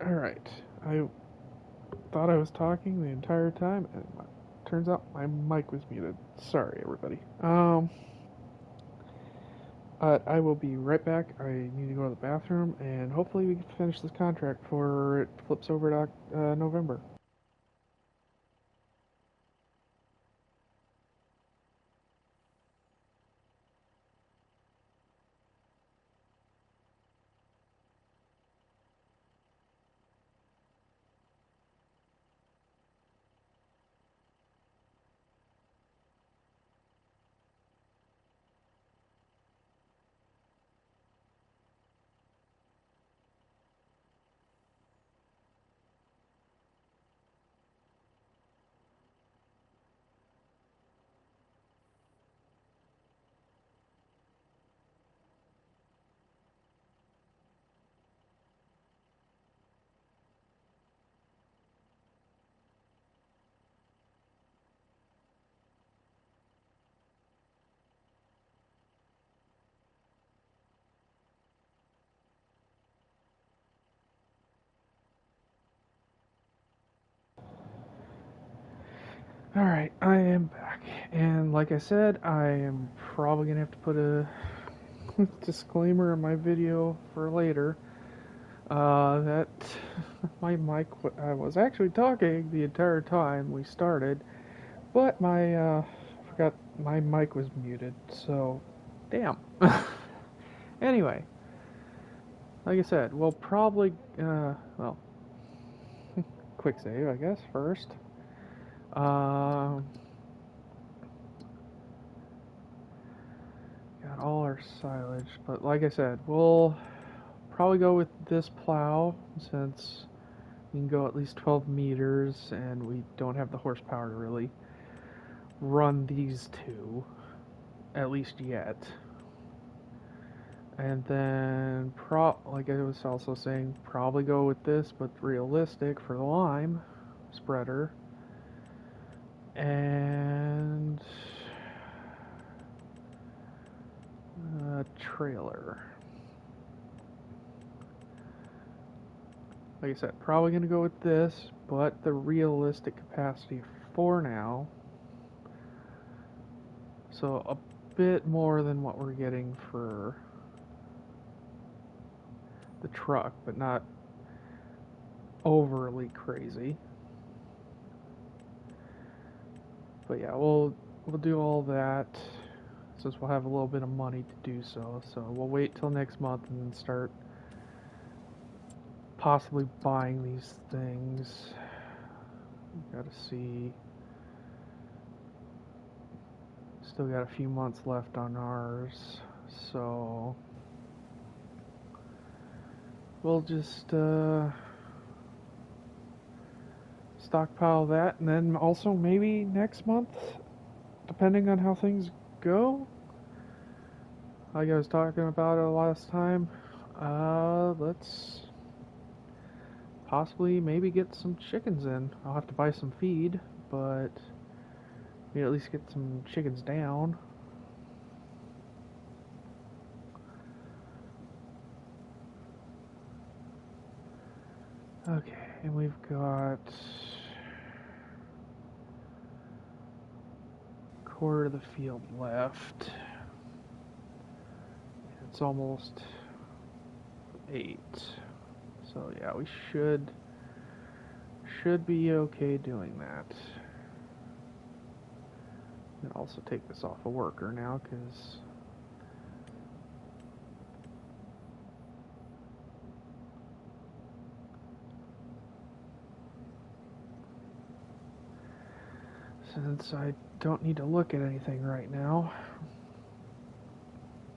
Alright, I thought I was talking the entire time, and turns out my mic was muted. Sorry, everybody. I will be right back. I need to go to the bathroom, and hopefully we can finish this contract before it flips over to November. Alright, I am back. And like I said, I am probably going to have to put a disclaimer in my video for later. That my mic, I was actually talking the entire time we started, but I forgot my mic was muted, so damn. Anyway, like I said, we'll probably, well, quick save, I guess, first. Got all our silage, but like I said, we'll probably go with this plow since we can go at least 12 meters and we don't have the horsepower to really run these two, at least yet. And then, like I was also saying, probably go with this, but realistic for the lime spreader. And a trailer. Like I said, probably going to go with this, but the realistic capacity for now. So a bit more than what we're getting for the truck, but not overly crazy. But yeah, we'll do all that since we'll have a little bit of money to do so. So we'll wait till next month and then start possibly buying these things. Gotta see. Still got a few months left on ours, so we'll just stockpile that, and then also maybe next month, depending on how things go. Like I was talking about it last time, let's possibly maybe get some chickens in. I'll have to buy some feed, but we at least get some chickens down. Okay, and we've got quarter of the field left. It's almost 8. So yeah, we should be okay doing that. And also take this off a worker now, because since I don't need to look at anything right now,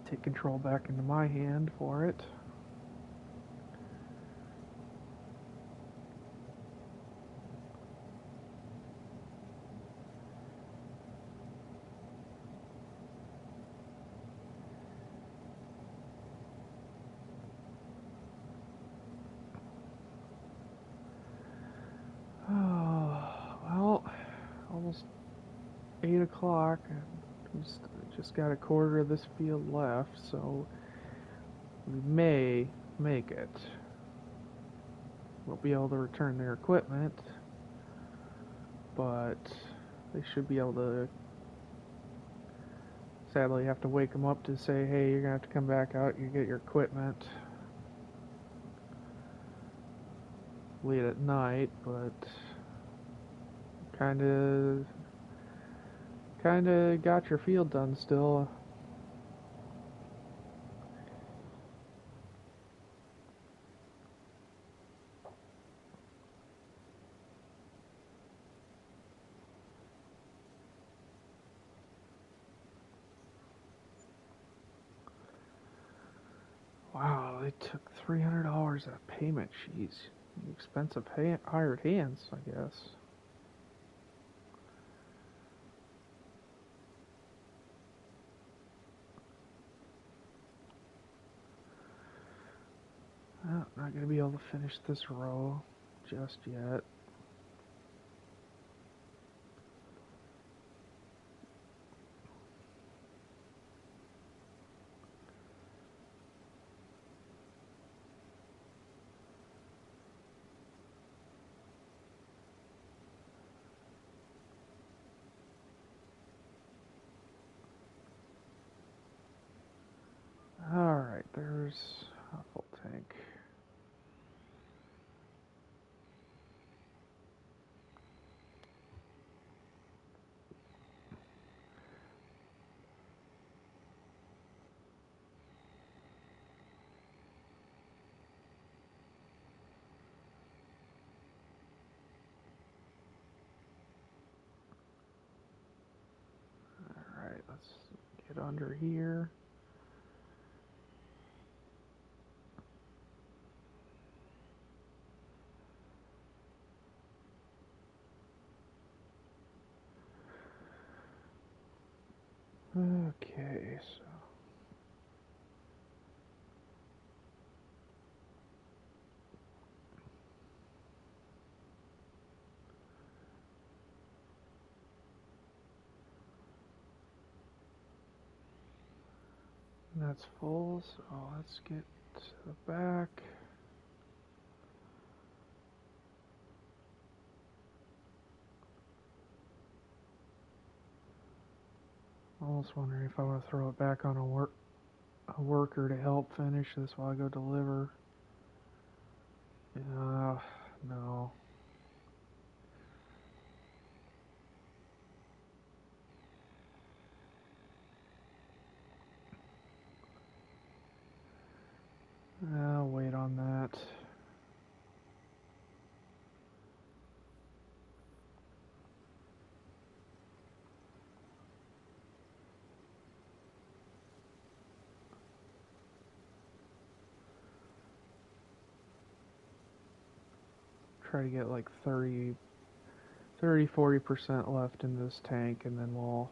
take control back into my hand for it. Oh, well, almost 8 o'clock. We just got a quarter of this field left, so we may make it. will be able to return their equipment, but they should be able to sadly have to wake them up to say, hey, you're going to have to come back out, you get your equipment late at night, but kinda got your field done still. Wow, they took $300 out of payment. Jeez, expensive hired hands, I guess. Well, not gonna be able to finish this row just yet. Alright, there's a full tank. Alright, let's get under here. Okay, so that's full, so let's get to the back. Almost wondering if I want to throw it back on a worker to help finish this while I go deliver. No. I'll wait on that. Try to get like 40% left in this tank, and then we'll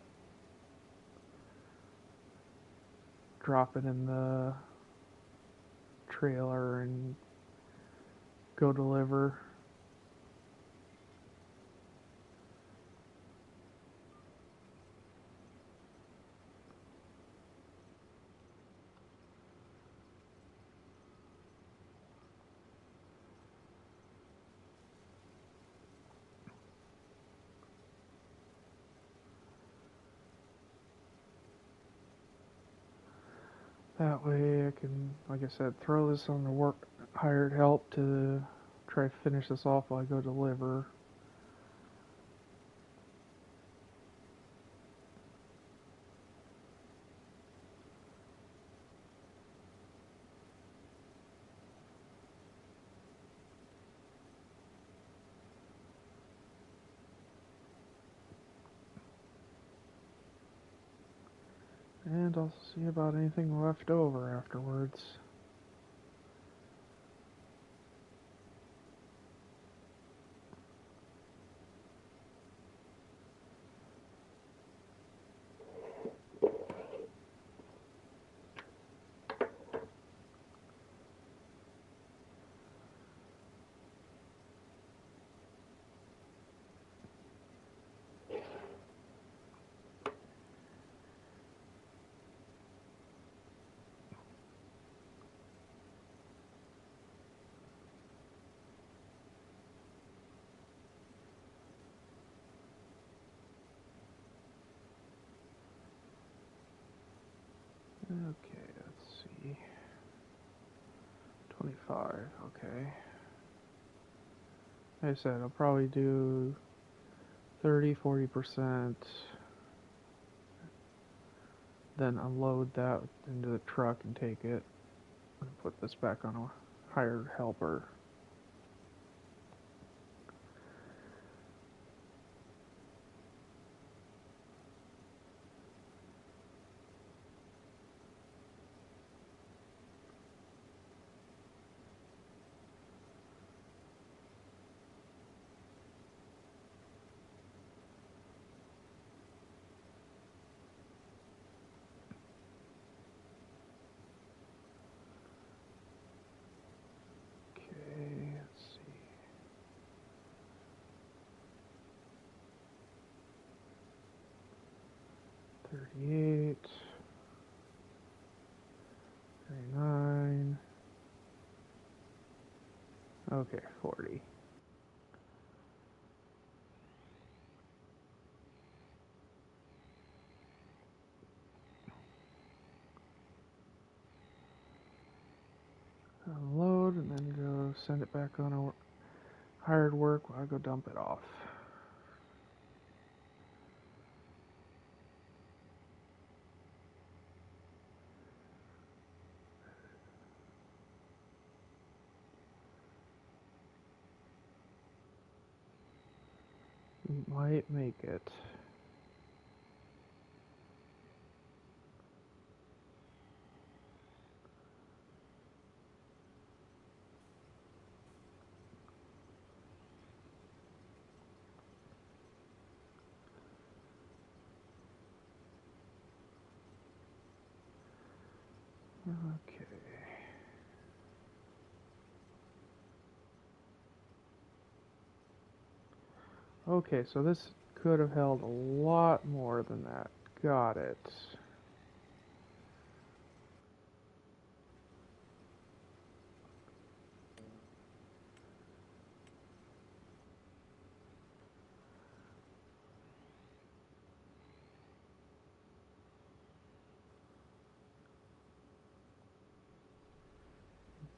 drop it in the trailer and go deliver. That way I can, like I said, throw this on the hired help to try to finish this off while I go deliver. And I'll see about anything left over afterwards. Okay, let's see. 25, okay. Like I said, I'll probably do 30-40%, then unload that into the truck and take it, and put this back on a hired helper. Okay, let's see. 38, 39, okay, 40. Unload and then go send it back on a hired work while I go dump it off. Might make it. Okay. Okay, so this could have held a lot more than that. Got it.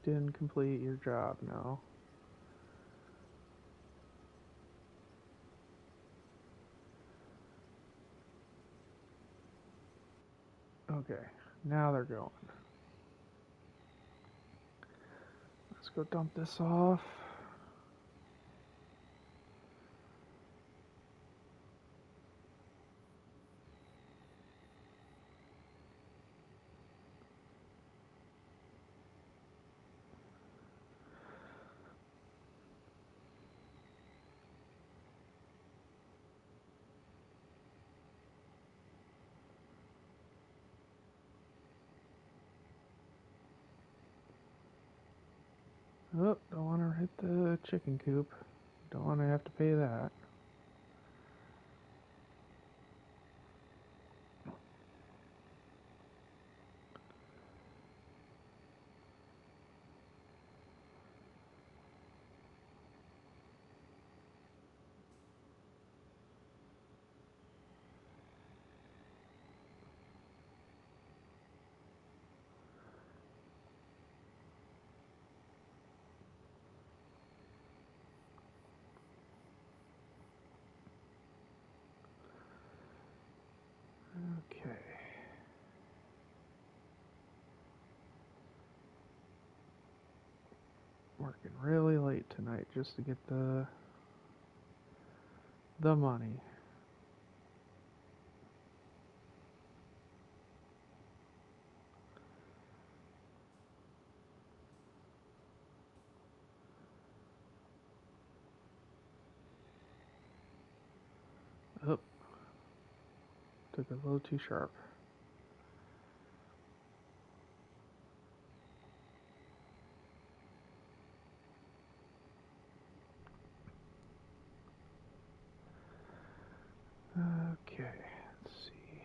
Didn't complete your job, no. Okay, now they're going. Let's go dump this off. Oh, don't want to hit the chicken coop. Don't want to have to pay that. Okay. Working really late tonight just to get the money. Oh, took it a little too sharp. Okay, let's see.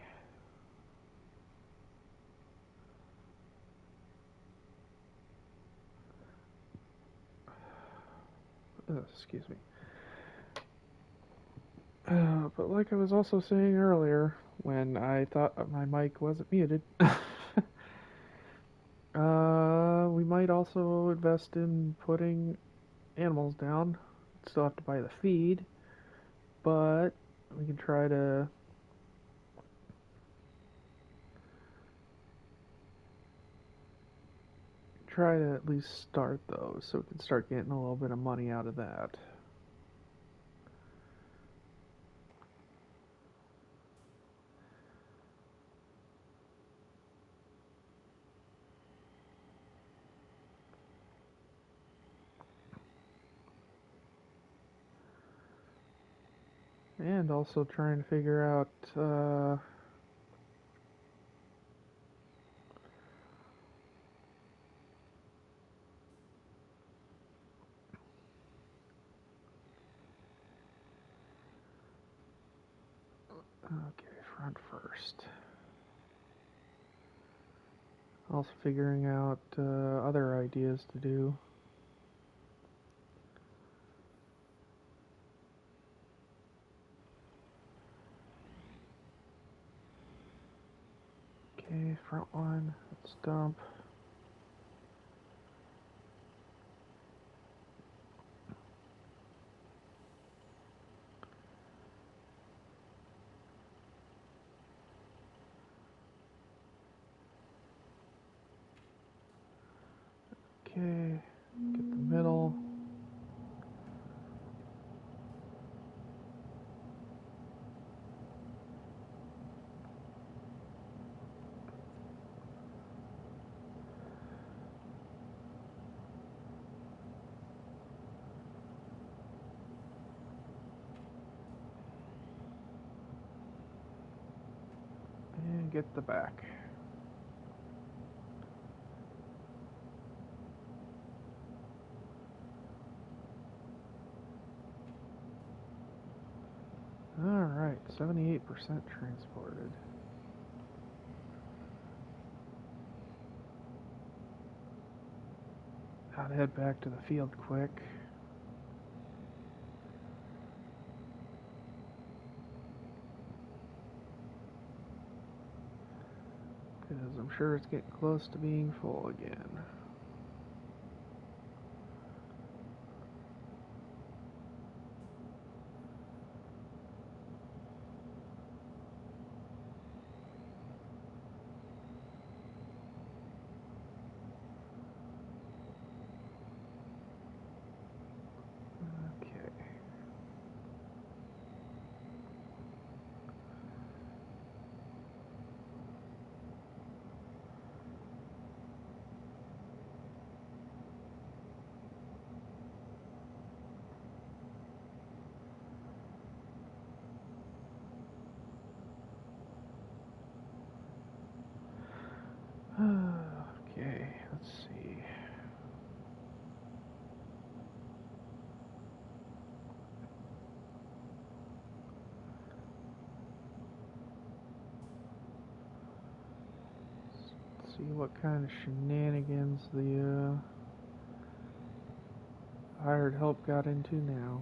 Excuse me. But like I was also saying earlier, when I thought my mic wasn't muted, We might also invest in putting animals down. Still have to buy the feed, but we can try to at least start those so we can start getting a little bit of money out of that. And also trying to figure out okay, front first. Also figuring out other ideas to do. Okay, front one, let's dump. Okay, get the middle. And get the back. Alright, 78% transported. I'll head back to the field quick. Because I'm sure it's getting close to being full again. Okay. Okay, let's see. Let's see what kind of shenanigans the hired help got into now.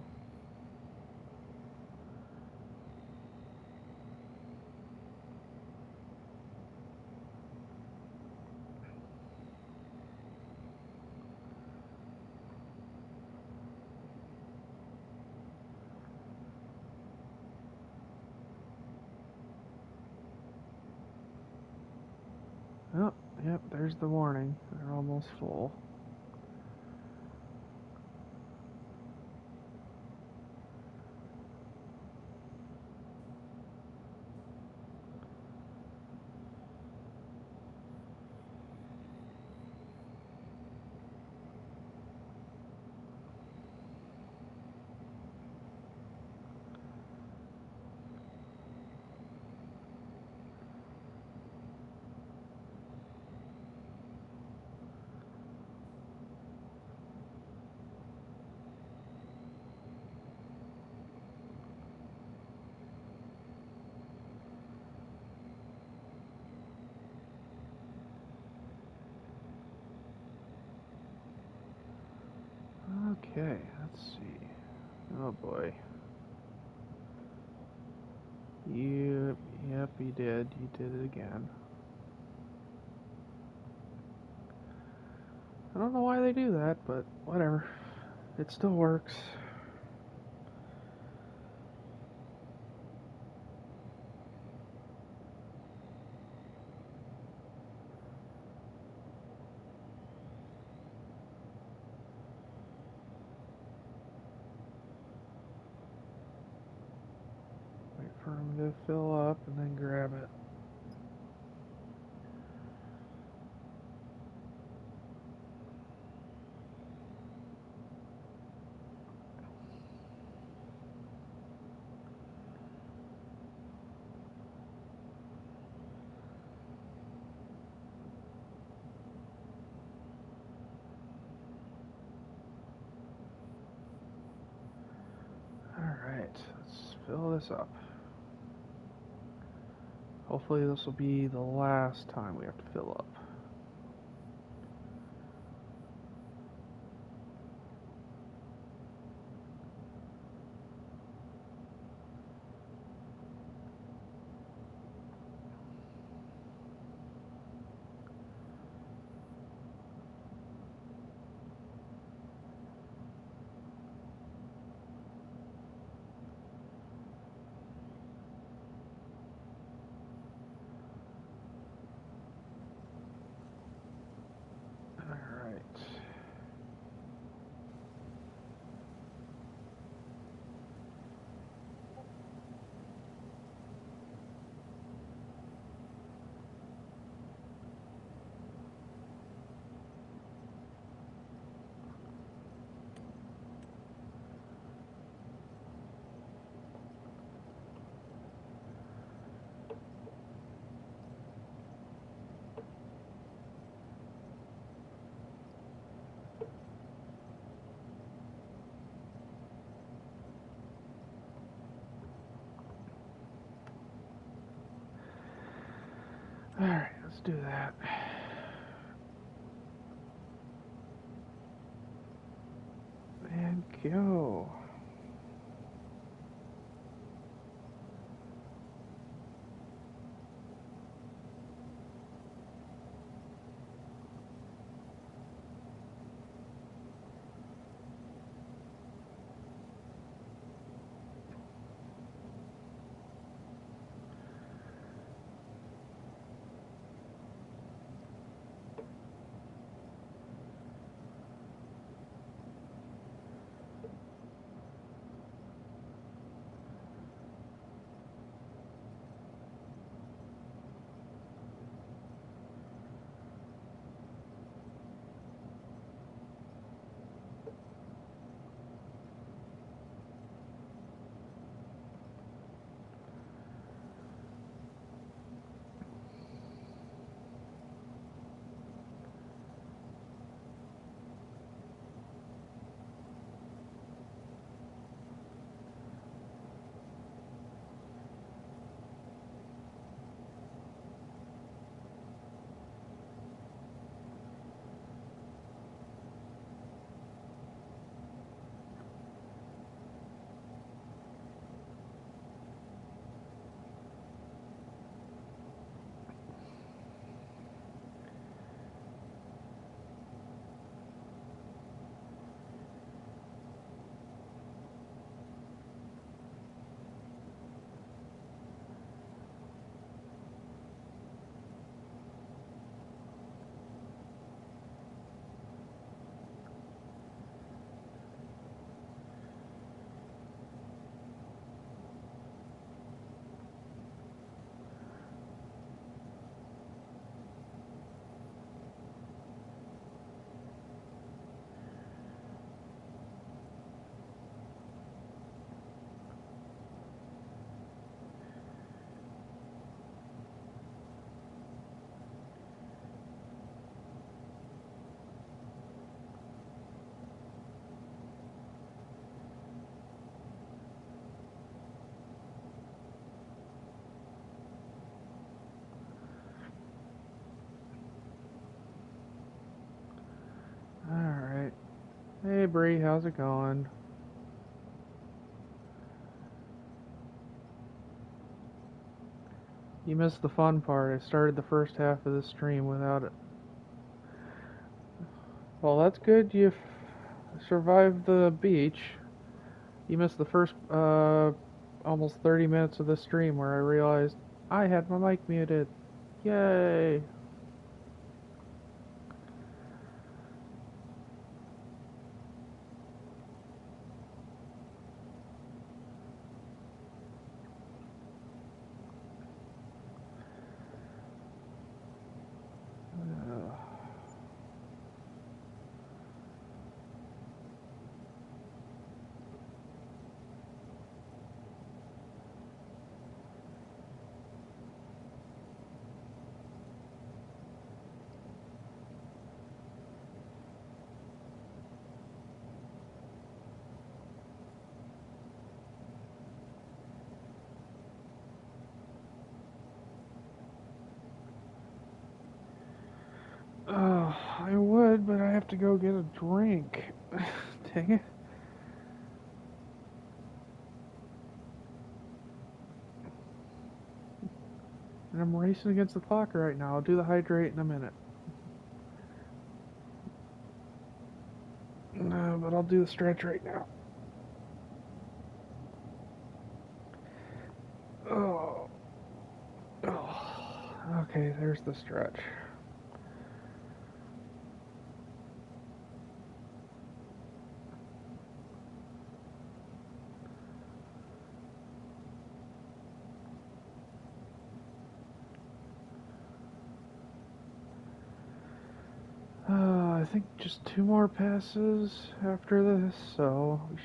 Oh, yep, there's the warning. They're almost full. Okay, let's see. Oh boy. Yep, he did. He did it again. I don't know why they do that, but whatever. It still works. Wait for them to fill up and then grab it. Alright, let's fill this up. Hopefully this will be the last time we have to fill up. Alright, let's do that. And go. Alright. Hey Bree, how's it going? You missed the fun part. I started the first half of the stream Well, that's good. You survived the beach. You missed the first almost 30 minutes of the stream where I realized I had my mic muted. Yay! I would, but I have to go get a drink. Dang it. And I'm racing against the clock right now. I'll do the hydrate in a minute. But I'll do the stretch right now. Oh. Okay, there's the stretch. I think just 2 more passes after this, so we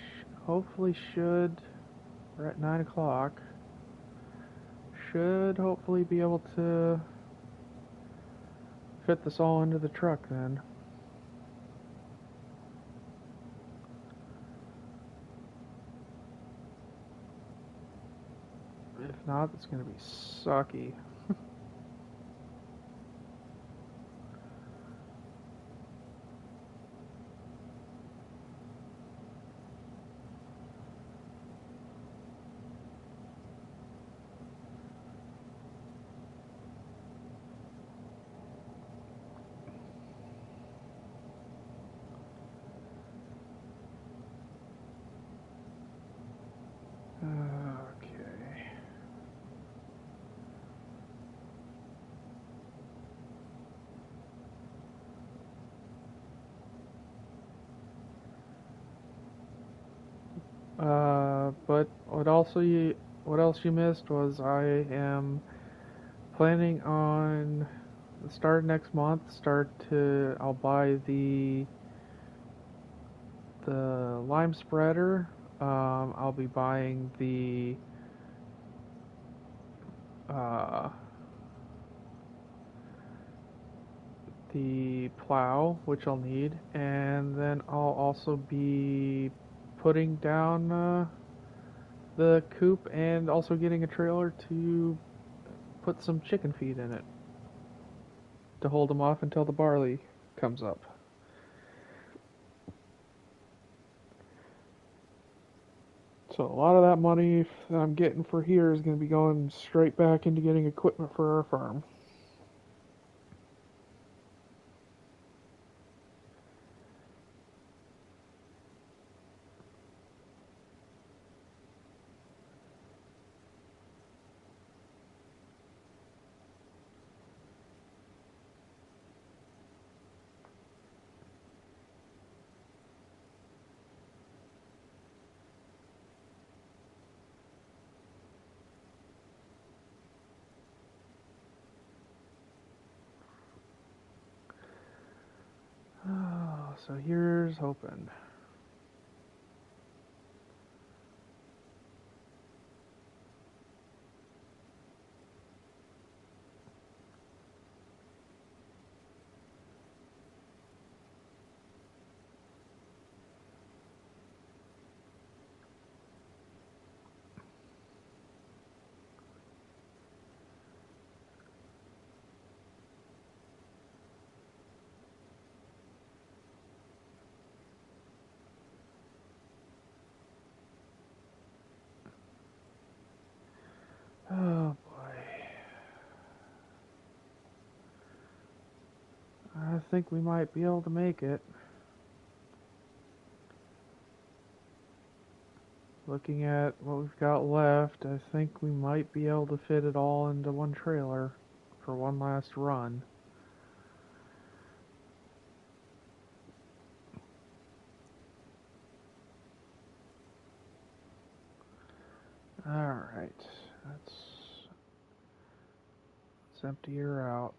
hopefully should. We're at 9 o'clock. Should hopefully be able to fit this all into the truck then. If not, it's going to be sucky. Okay. But what else you missed was I am planning on the start next month. I'll buy the lime spreader. I'll be buying uh, the plow, which I'll need, and then I'll also be putting down the coop and also getting a trailer to put some chicken feed in it to hold them off until the barley comes up. So a lot of that money that I'm getting for here is going to be going straight back into getting equipment for our farm. Oh, so here's hoping. Oh boy. I think we might be able to make it. looking at what we've got left, I think we might be able to fit it all into one trailer for one last run. Alright, let's empty her out.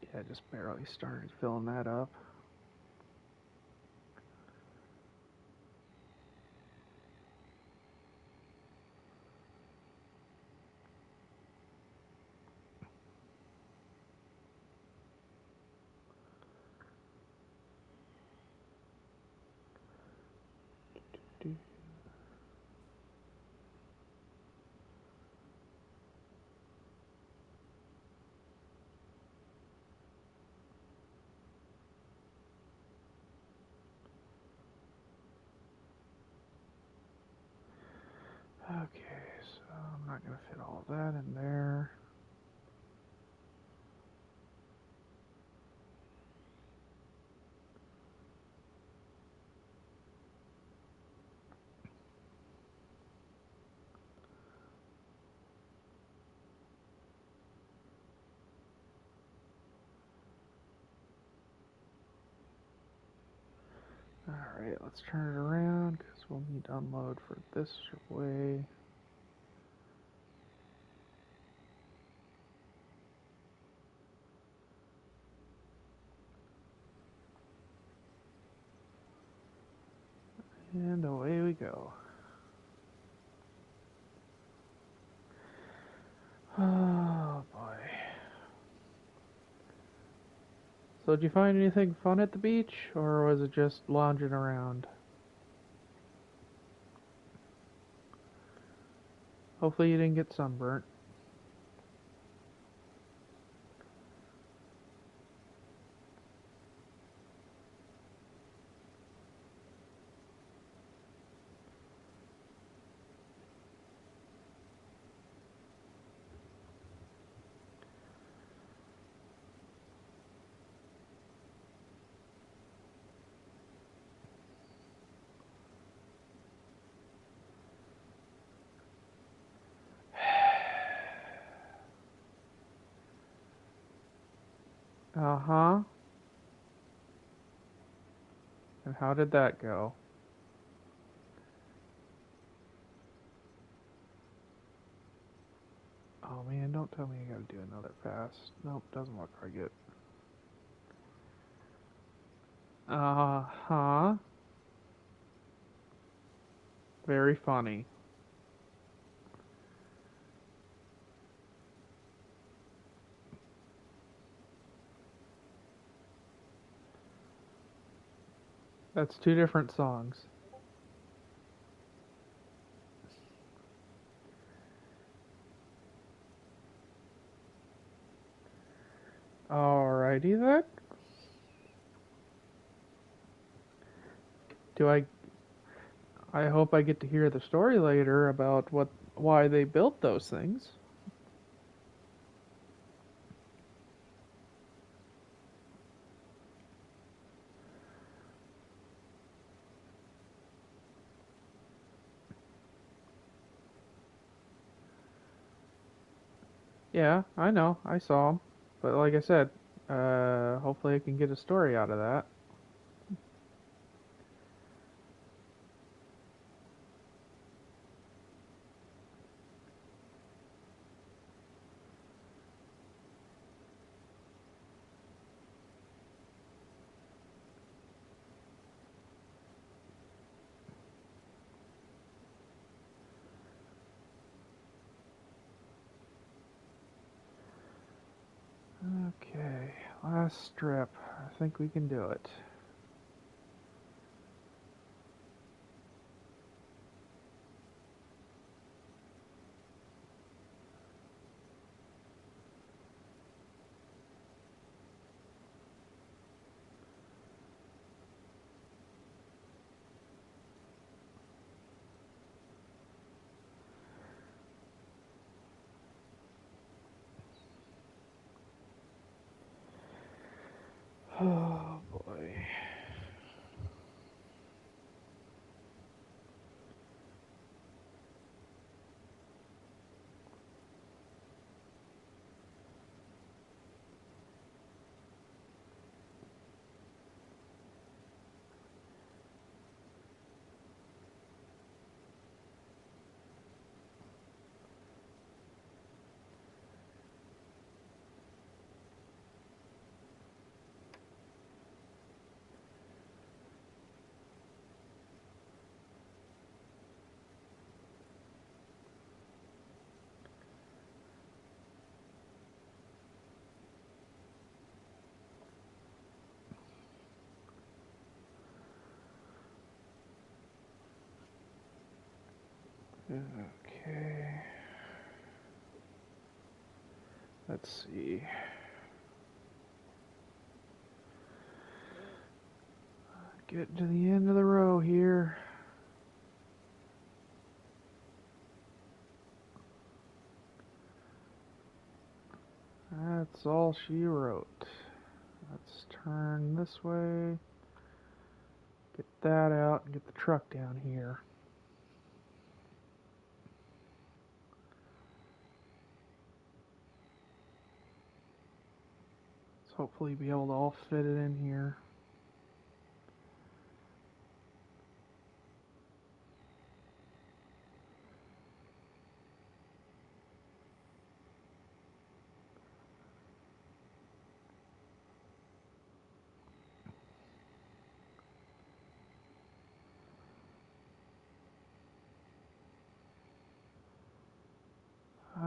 Yeah, I just barely started filling that up. Okay, so I'm not going to fit all of that in there. Alright, let's turn it around because we'll need to unload for this way. And away we go. Oh boy. So did you find anything fun at the beach, or was it just lounging around? Hopefully you didn't get sunburnt. Uh-huh. And how did that go? Oh man, don't tell me I gotta do another pass. Nope, doesn't look like it. Uh-huh. Very funny. That's two different songs. Alrighty then. Do I hope I get to hear the story later about why they built those things. Yeah, I know. I saw them. But like I said, hopefully I can get a story out of that. Okay, last strip. I think we can do it. Oh. Okay. Let's see. Getting to the end of the row here. That's all she wrote. Let's turn this way. Get that out and get the truck down here. Let's hopefully be able to all fit it in here.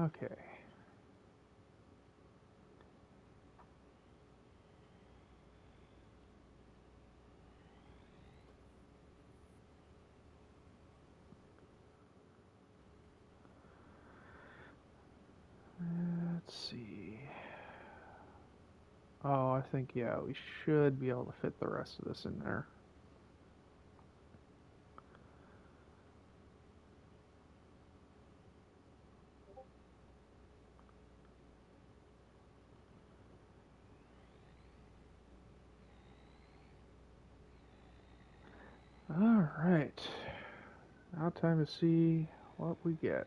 Okay. Let's see. Oh, I think, yeah, we should be able to fit the rest of this in there. Alright. Now time to see what we get.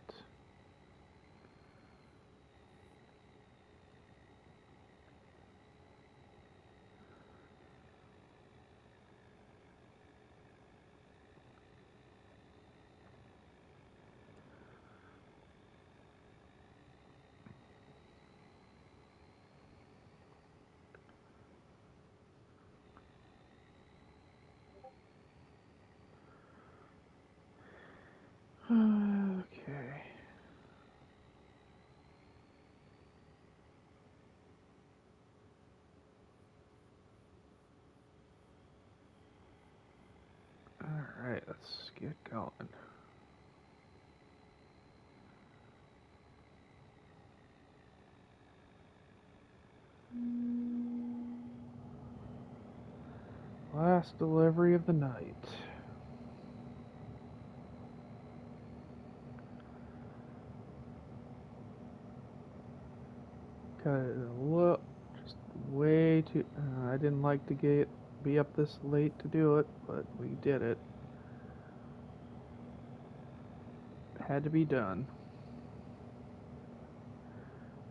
Okay. Alright, let's get going. Last delivery of the night. Got it a little, just way too. I didn't like to be up this late to do it, but we did it. Had to be done.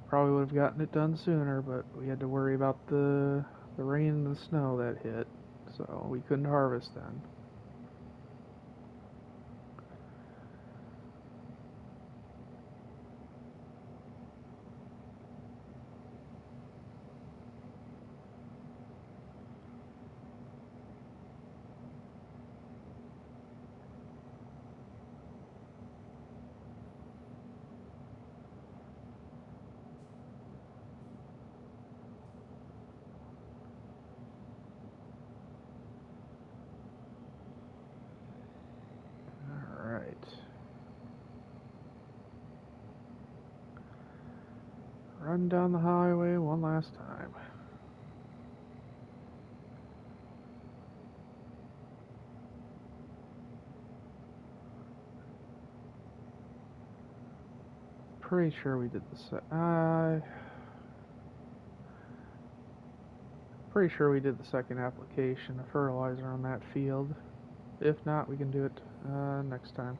Probably would have gotten it done sooner, but we had to worry about the rain and the snow that hit, so we couldn't harvest then. Run down the highway one last time. Pretty sure we did pretty sure we did the second application of fertilizer on that field. If not, we can do it next time.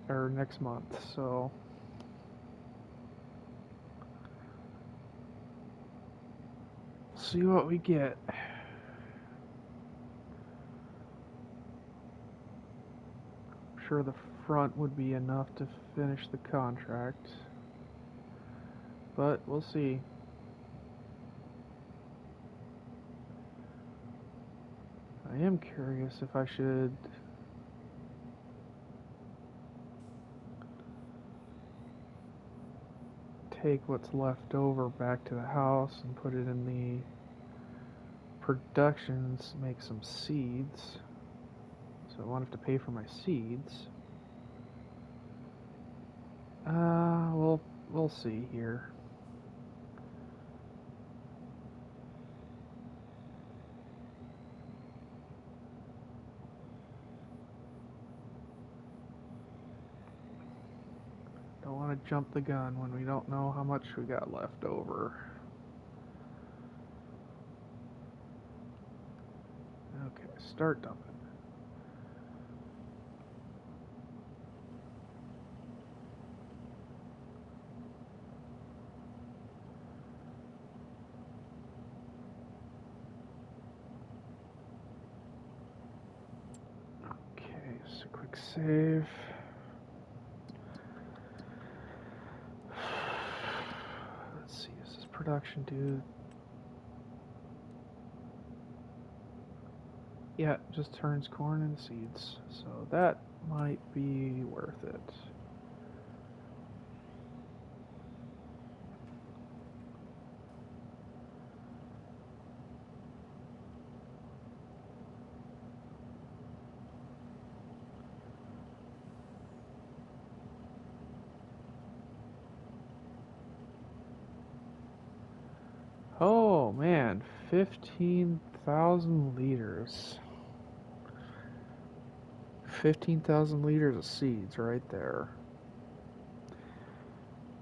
Or next month, so... see what we get. I'm sure the front would be enough to finish the contract, but we'll see. I am curious if I should take what's left over back to the house and put it in the productions, make some seeds. So I won't have to pay for my seeds. we'll see here. Don't want to jump the gun when we don't know how much we got left over. Okay, start dumping. Okay, just a quick save. Let's see, is this production due? Yeah, it just turns corn into seeds, so that might be worth it. Oh man, 15,000 liters. 15,000 liters of seeds right there.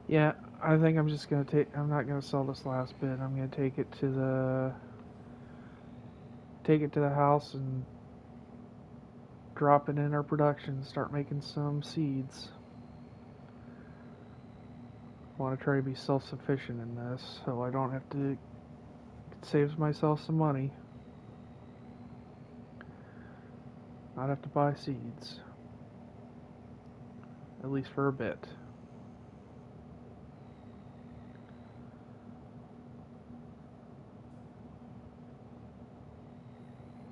Yeah, I think I'm just gonna I'm not gonna sell this last bit. I'm gonna take it to the house and drop it in our production. Start making some seeds. I want to try to be self-sufficient in this, so I don't have to. It saves myself some money. Not have to buy seeds, at least for a bit.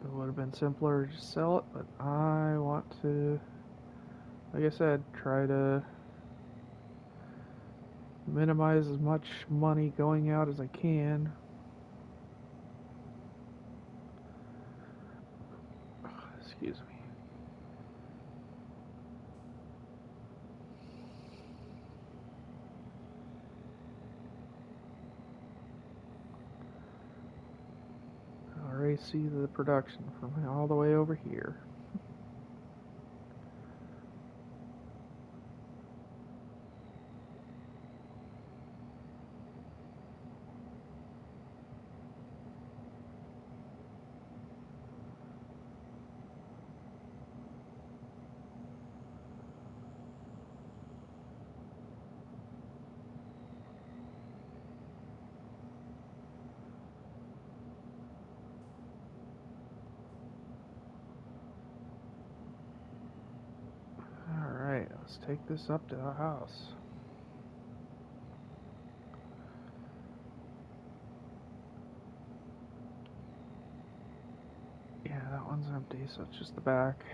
It would have been simpler to just sell it, but I want to, like I said, try to minimize as much money going out as I can. Excuse me. I already see the production from all the way over here. Alright, let's take this up to the house. Yeah, that one's empty, so it's just the back.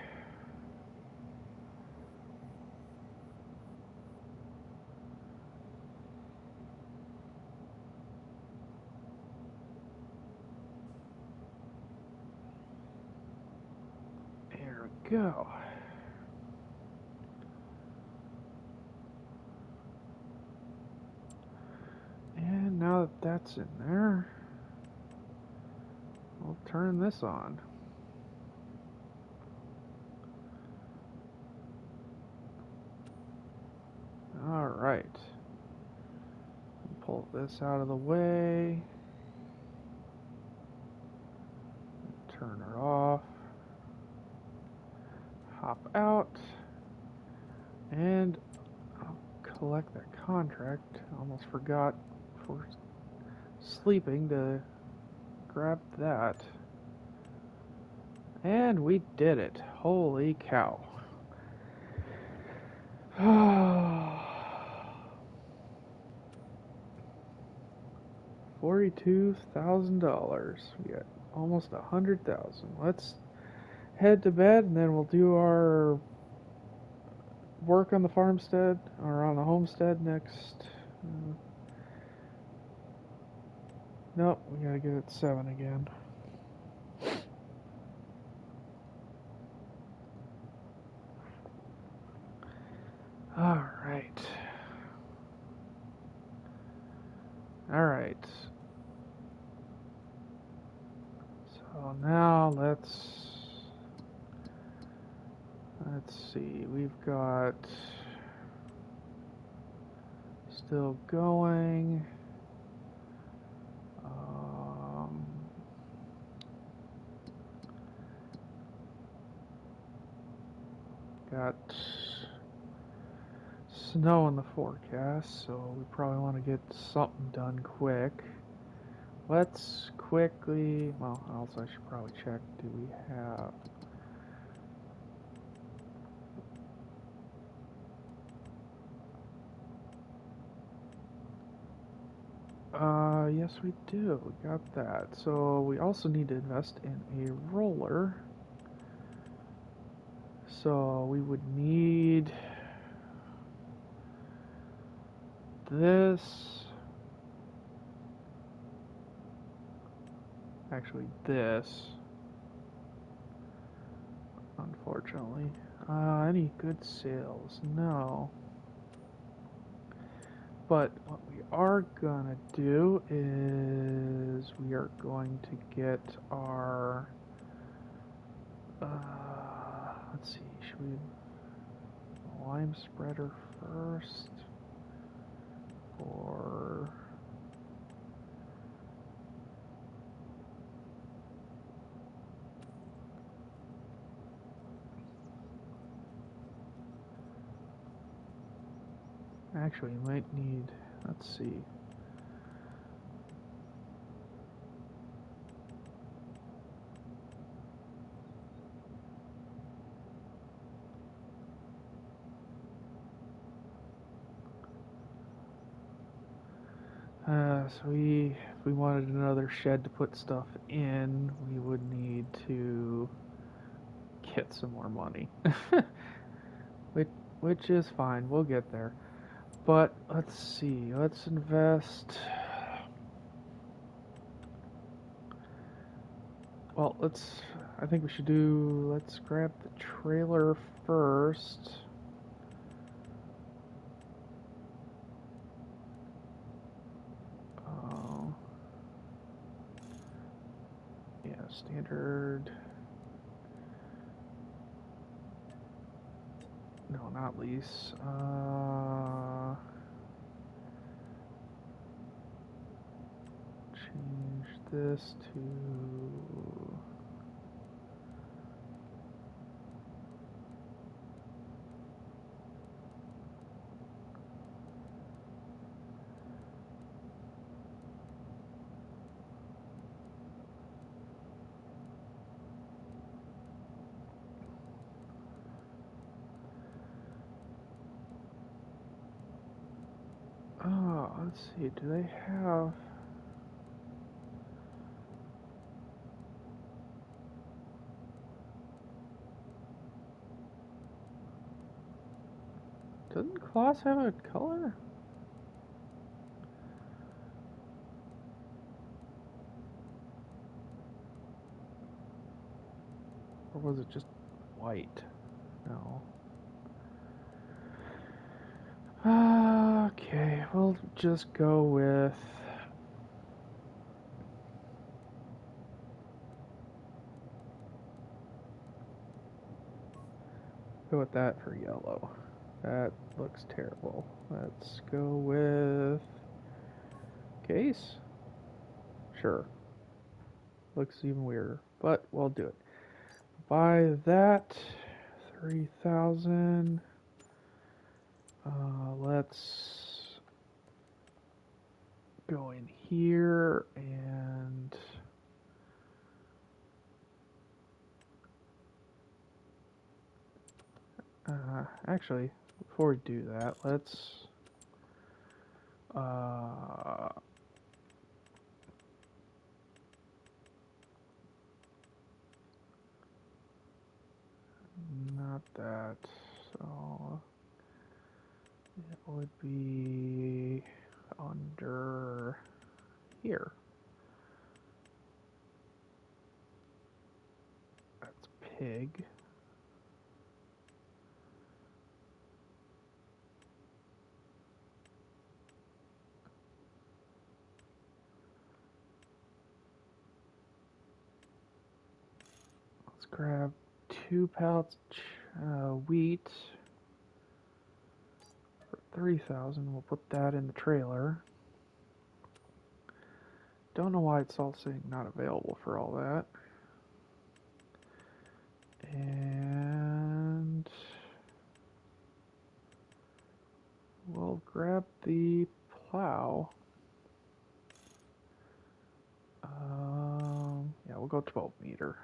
There we go. And now that that's in there, we'll turn this on. Alright. Pull this out of the way. Turn her off. Hop out. And I'll collect that contract. Almost forgot for sleeping to grab that. And we did it. Holy cow. $42,000. We got almost 100,000. Let's head to bed and then we'll do our work on the farmstead or on the homestead next. Nope, we gotta get it 7 again. Alright. let's see. We've got still going. Got snow in the forecast, so we probably want to get something done quick. Let's quickly, well, also I should probably check, do we have, yes we do, we got that. So we also need to invest in a roller. So we would need this, actually this, unfortunately. Any good sales? No. But what we are gonna do is we are going to get our, let's see, should we lime spreader first? Or actually, you might need, let's see. So if we wanted another shed to put stuff in, we would need to get some more money. which is fine, we'll get there. But let's see, let's invest. Well, I think we should let's grab the trailer first. Yeah, standard. No, not lease. Change this to. Oh, let's see. Do they have? Doesn't Class have a color? Or was it just white? No. Okay, we'll just go with. Go with that for yellow. That looks terrible. Let's go with case. Sure. Looks even weirder, but we'll do it. Buy that. 3,000. Let's go in here and actually, before we do that, let's not that. So it would be under here. That's pig. grab 2 pallets wheat for 3,000. We'll put that in the trailer. Don't know why it's all saying not available for all that. And we'll grab the plow. Yeah, we'll go 12 meter.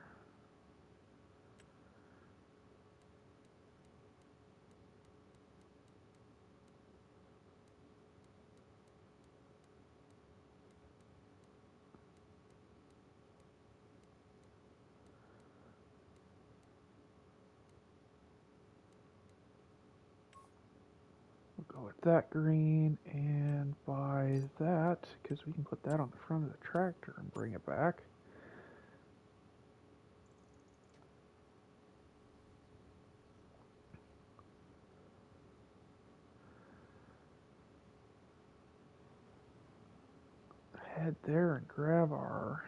We'll go with that green and buy that because we can put that on the front of the tractor and bring it back. Head there and grab our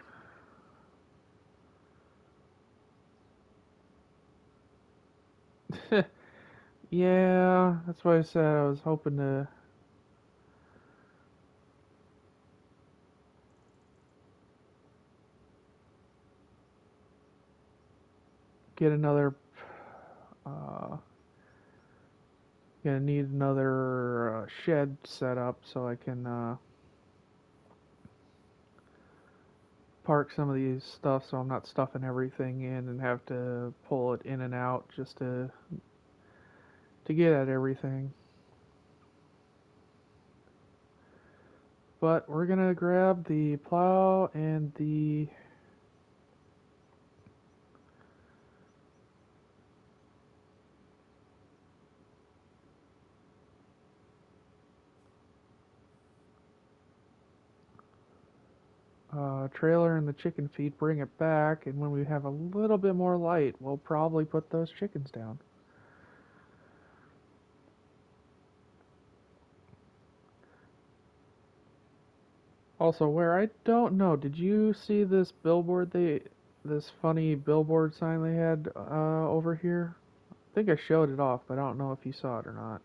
yeah, that's why I said I was hoping to get another gonna need another shed set up so I can park some of these stuff so I'm not stuffing everything in and have to pull it in and out just to get at everything. But we're gonna grab the plow and the trailer and the chicken feed, bring it back, and when we have a little bit more light, we'll probably put those chickens down. Also, where I don't know, did you see this billboard this funny billboard sign they had over here? I think I showed it off, but I don't know if you saw it or not.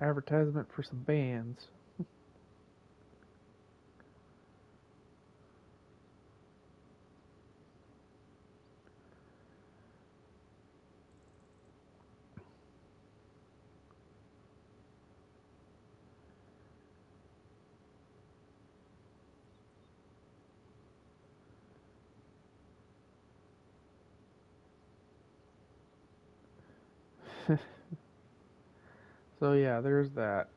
Advertisement for some bands. So yeah, there's that.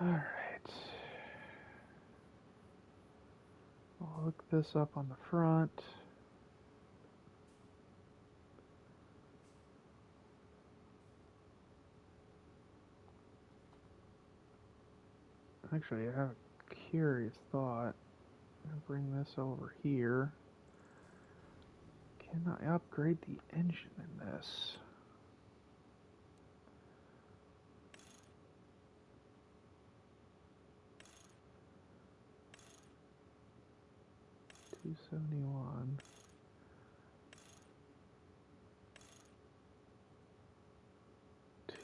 Alright. I'll hook this up on the front. Actually, I have a curious thought. I'll bring this over here. Can I upgrade the engine in this? $271.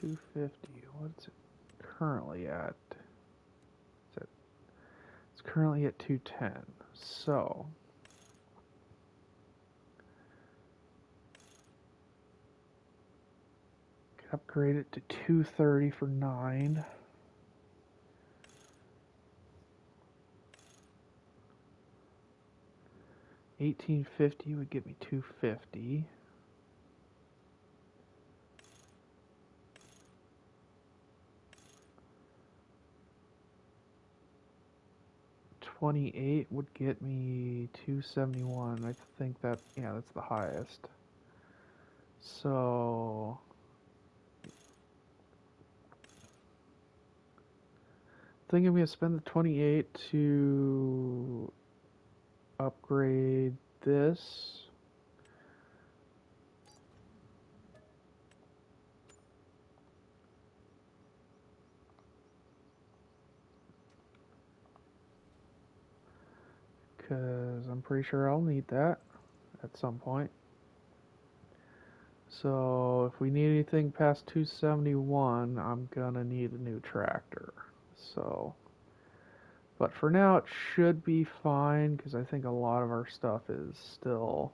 250. What's it currently at? It's currently at 210. So Upgrade it to 230 for 9. $18.50 would get me $250. $28 would get me $271. I think that, yeah, that's the highest. So I think I'm gonna spend the 28 to upgrade this. Because I'm pretty sure I'll need that at some point. So if we need anything past 271, I'm gonna need a new tractor. So, but for now it should be fine because I think a lot of our stuff is still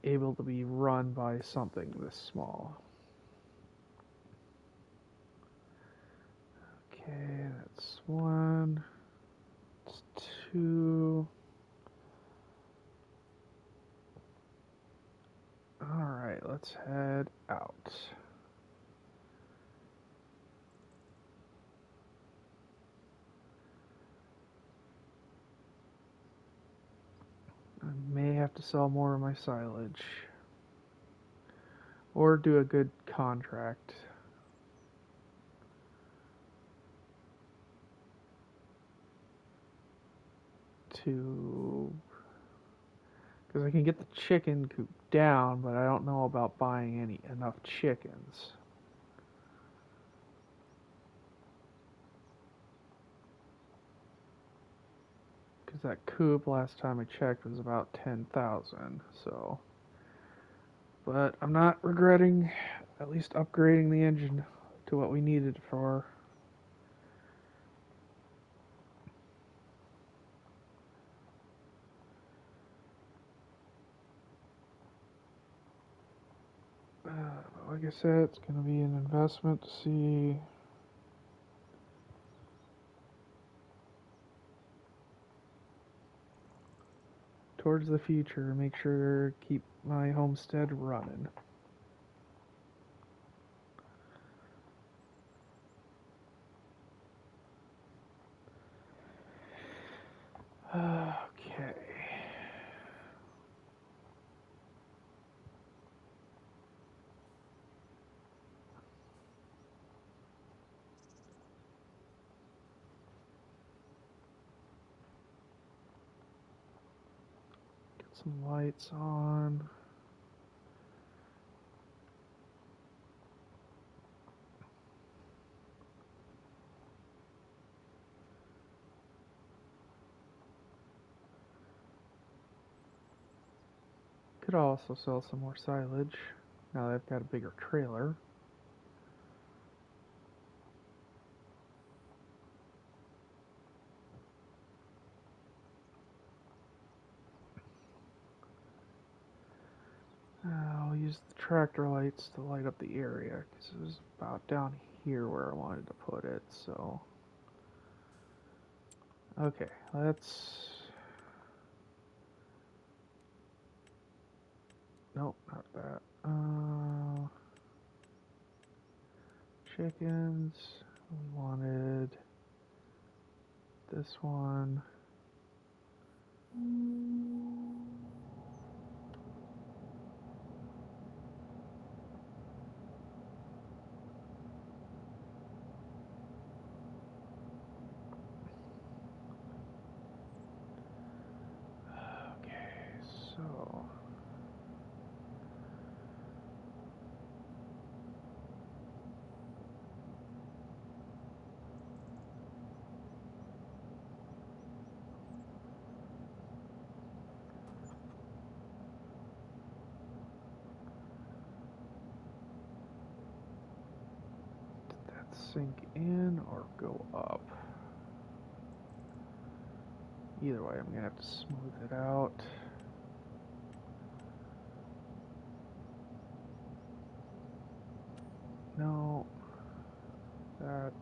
able to be run by something this small. Okay, that's 1. That's 2. Alright, let's head out. I may have to sell more of my silage. Or do a good contract. Because I can get the chicken coop down, but I don't know about buying enough chickens. Because that coop last time I checked was about 10,000, so. But I'm not regretting at least upgrading the engine to what we needed for. Like I said, it's going to be an investment to see towards the future, make sure to keep my homestead running. Okay. Get some lights on. Could also sell some more silage now that I've got a bigger trailer. I'll use the tractor lights to light up the area because it was about down here where I wanted to put it. So, okay, let's. Nope, not that. Chickens. We wanted this one. Okay, so. Sink in or go up. Either way, I'm gonna have to smooth it out. . that.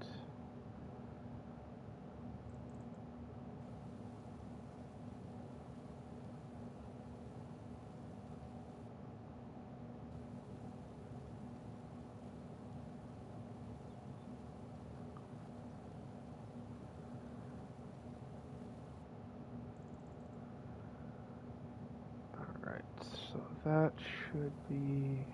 Alright, so that should be...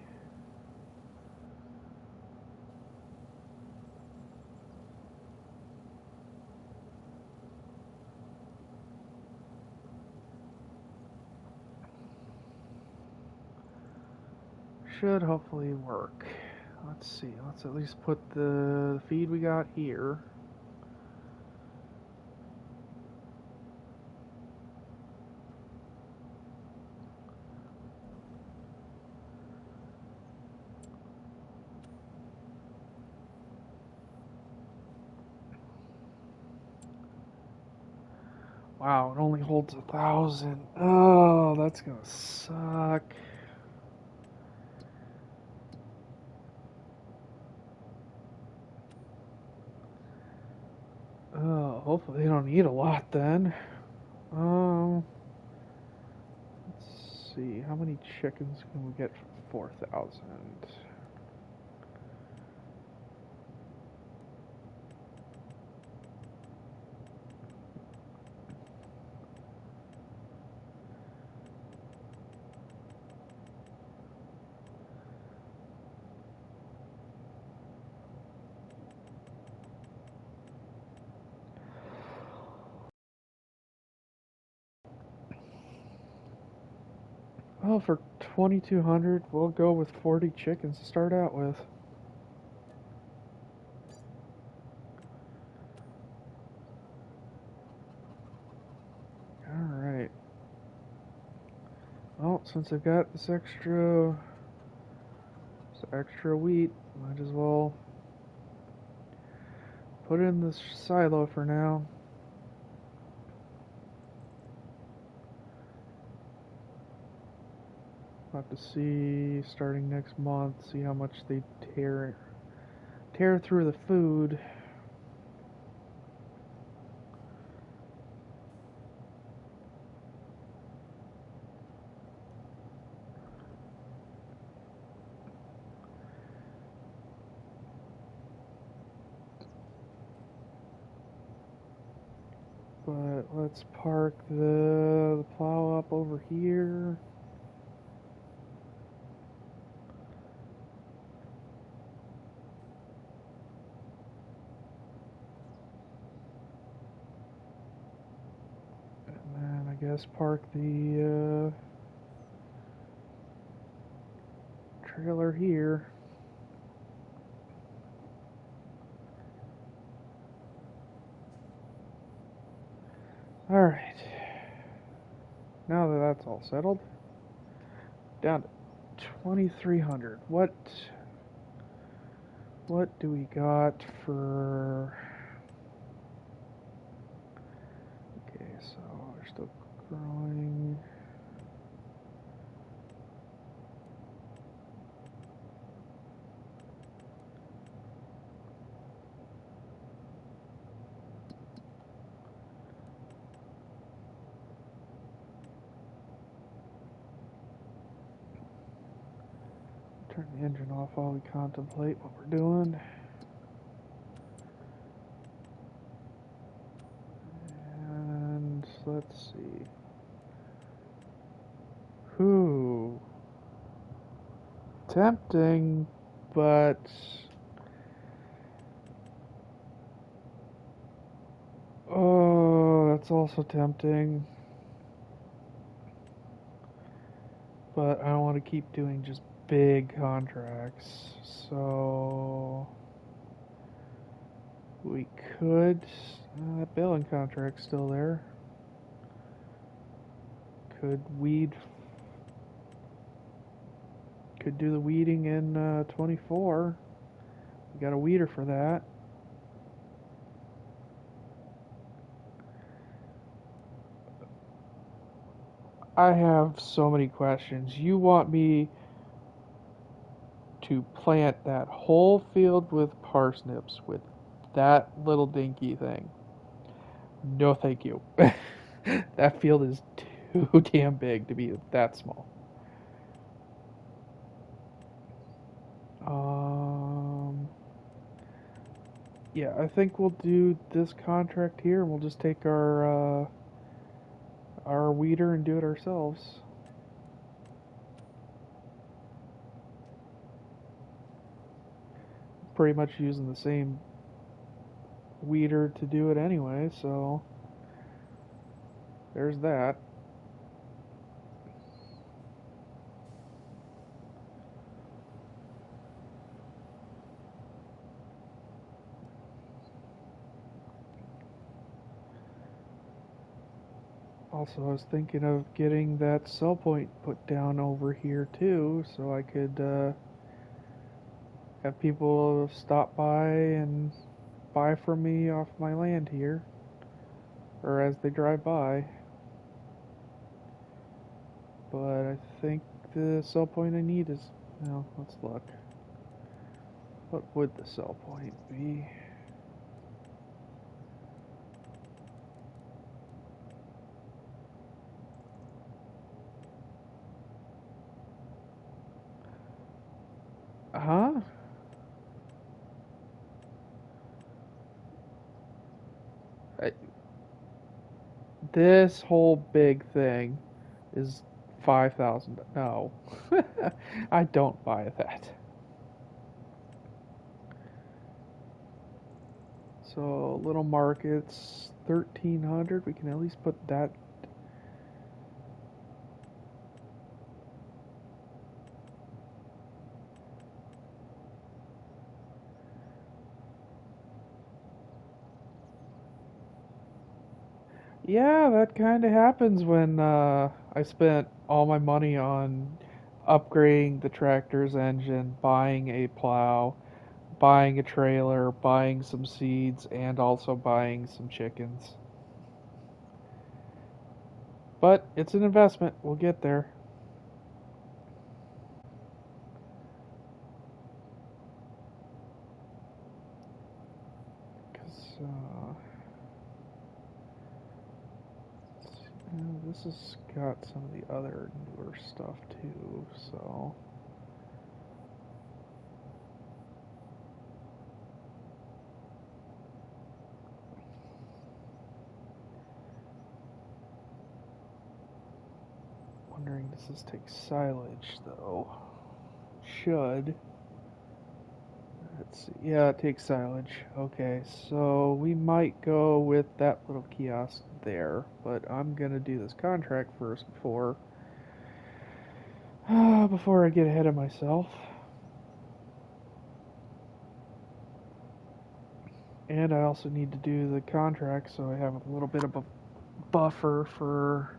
should hopefully work. Let's see, let's at least put the feed we got here. Wow, it only holds 1,000. Oh, that's gonna suck. Oh, hopefully they don't need a lot then. Let's see, how many chickens can we get for 4,000? Well, for 2,200, we'll go with 40 chickens to start out with. Alright. Well, since I've got this extra wheat, might as well put it in this silo for now. I'll have to see starting next month, see how much they tear through the food. But let's park the plow up over here. And then I guess park the trailer here. Alright. Now that that's all settled, down to 2,300. What do we got for... Okay, so we're still growing. Turn the engine off while we contemplate what we're doing. And let's see. Whew. Tempting, but oh, that's also tempting. But I don't want to keep doing just big contracts, so we could. That baling contract's still there. Could do the weeding in 24. We got a weeder for that. I have so many questions. You want me to plant that whole field with parsnips with That little dinky thing. No, thank you. That field is too damn big to be that small. Um, yeah, I think we'll do this contract here, and we'll just take our weeder and do it ourselves. Pretty much using the same weeder to do it anyway, so there's that. Also, I was thinking of getting that cell point put down over here too, so I could have people stop by and buy from me off my land here, or as they drive by. But I think the cell point I need is, well, let's look. What would the cell point be? Huh? I, this whole big thing is 5,000. No. I don't buy that. So, little markets, 1,300. We can at least put that. Yeah, that kind of happens when I spent all my money on upgrading the tractor's engine, buying a plow, buying a trailer, buying some seeds, and also buying some chickens. But it's an investment. We'll get there. 'Cause, this has got some of the other newer stuff too, so. Wondering, does this take silage though? Should. Let's see. Yeah, it takes silage. Okay, so we might go with that little kiosk there, but I'm gonna do this contract first before I get ahead of myself. And I also need to do the contract so I have a little bit of a buffer for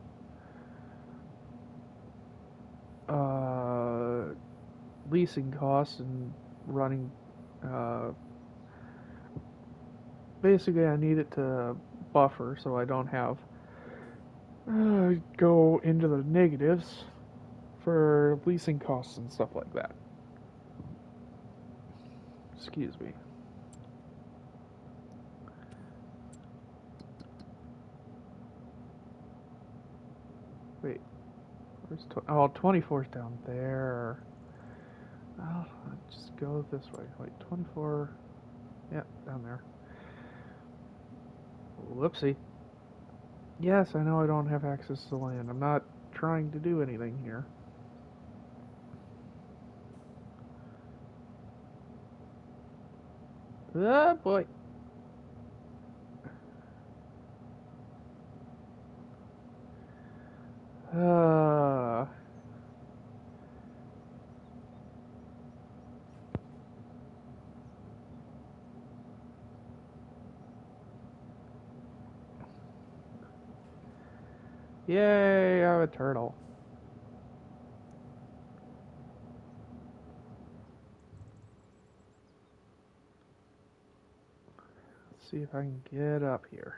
leasing costs and running. Uh, Basically, I need it to buffer so I don't have go into the negatives for leasing costs and stuff like that. Excuse me. Wait, where's 24's down there. Oh, just go this way. Wait, 24. Yeah, down there. Whoopsie. Yes, I know I don't have access to land. I'm not trying to do anything here. Ah, boy. Uh, Yay, I'm a turtle. Let's see if I can get up here.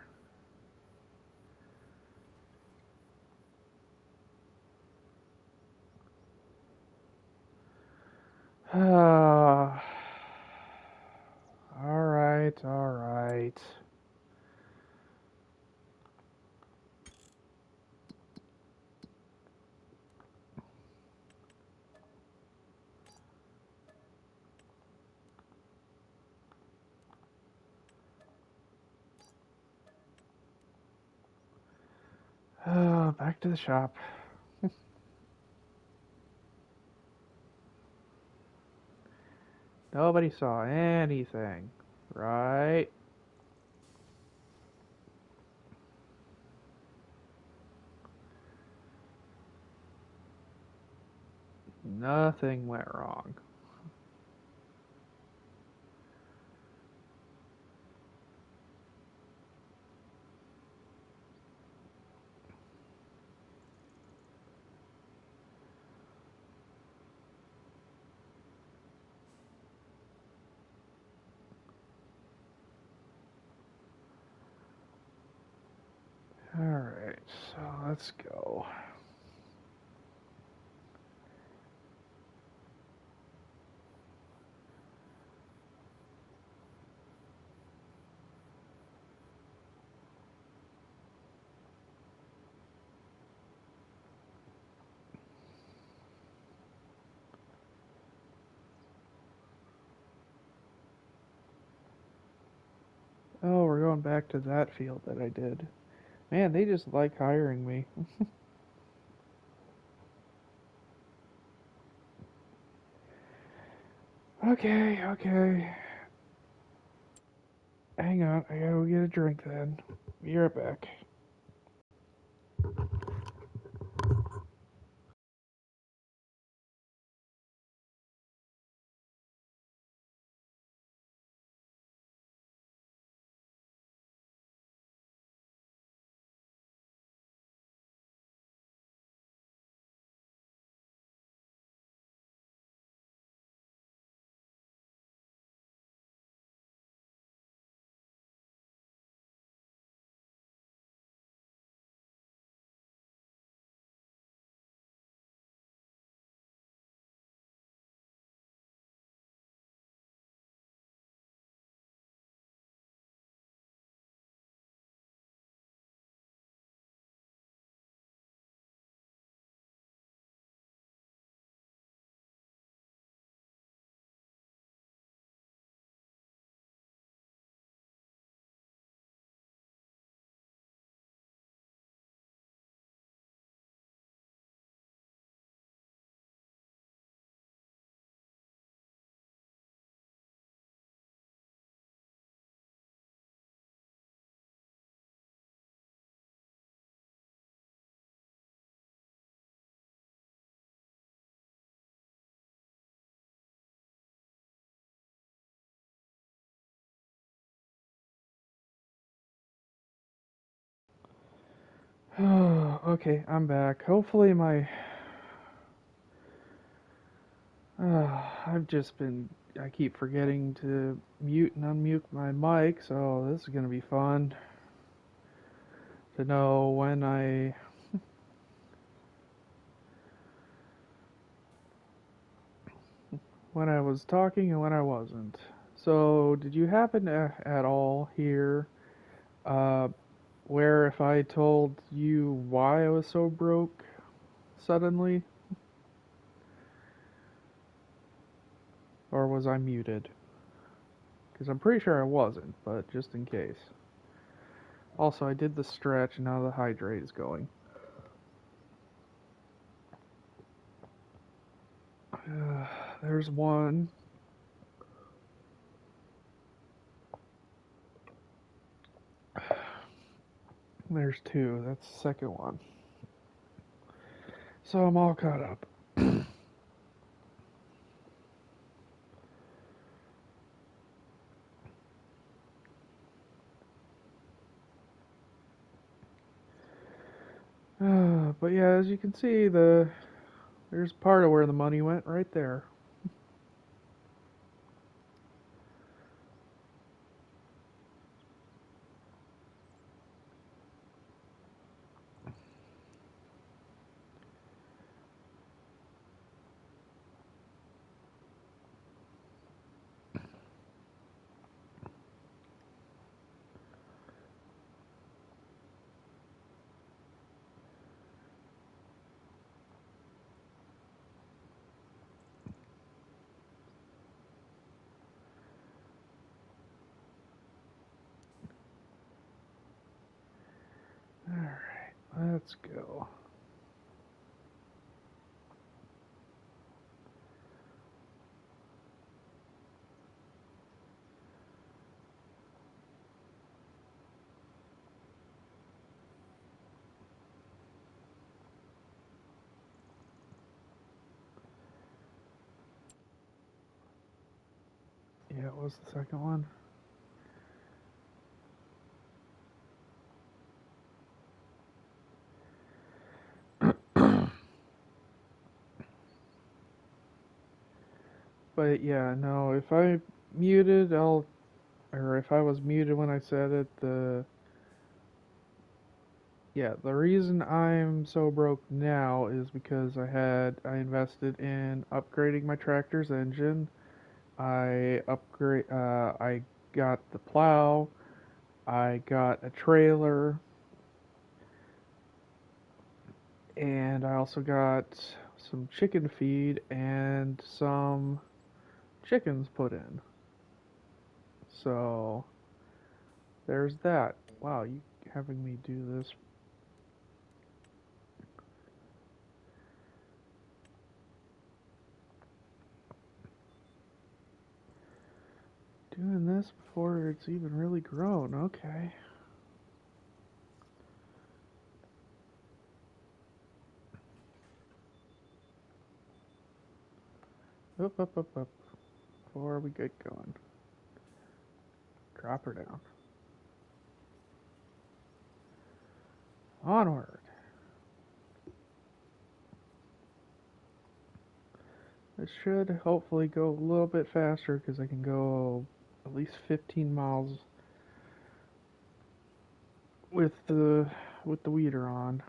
Alright, Alright, alright. Back to the shop. Nobody saw anything, right? Nothing went wrong. Alright, so let's go. Oh, we're going back to that field that I did. Man, they just like hiring me. Okay, okay. Hang on, I gotta go get a drink then. Be right back. Okay, I'm back. Hopefully my... I've just been... I keep forgetting to mute and unmute my mic, so this is gonna be fun. To know when I was talking and when I wasn't. So, did you happen to at all hear uh, where if I told you why I was so broke suddenly? Or was I muted? Because I'm pretty sure I wasn't, but just in case. Also, I did the stretch and now the hydrate is going. There's one. There's two. That's the second one. So I'm all caught up. But yeah, as you can see, there's part of where the money went right there. let's go. Yeah, it was the second one. But yeah, no, if I muted, or if I was muted when I said it, the reason I'm so broke now is because I invested in upgrading my tractor's engine. I got the plow, I got a trailer, and I also got some chicken feed and some chickens put in. So there's that. Wow, you having me do this. Doing this before it's even really grown. Okay. Up. Before we get going. Drop her down. Onward. It should hopefully go a little bit faster because I can go at least 15 miles with the weeder on.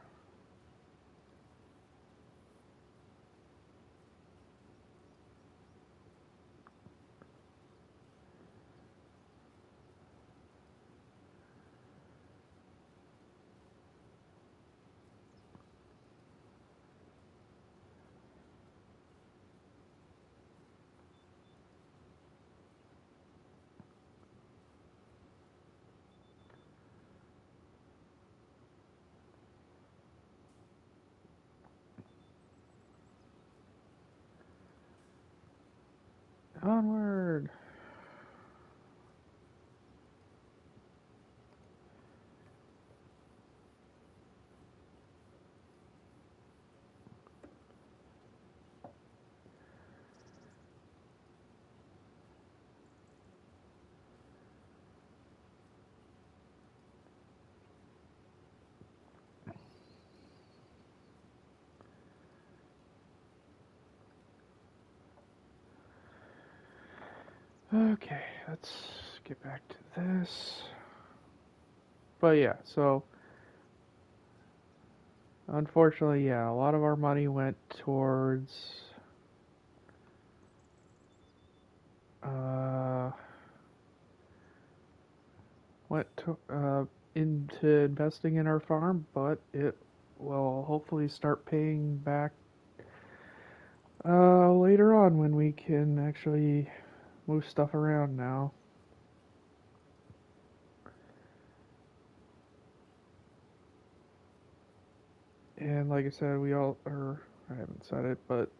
Onward. Okay, let's get back to this. But yeah, so unfortunately, yeah, a lot of our money uh went to, into investing in our farm, but it will hopefully start paying back later on when we can actually move stuff around now. And like I said, I haven't said it, but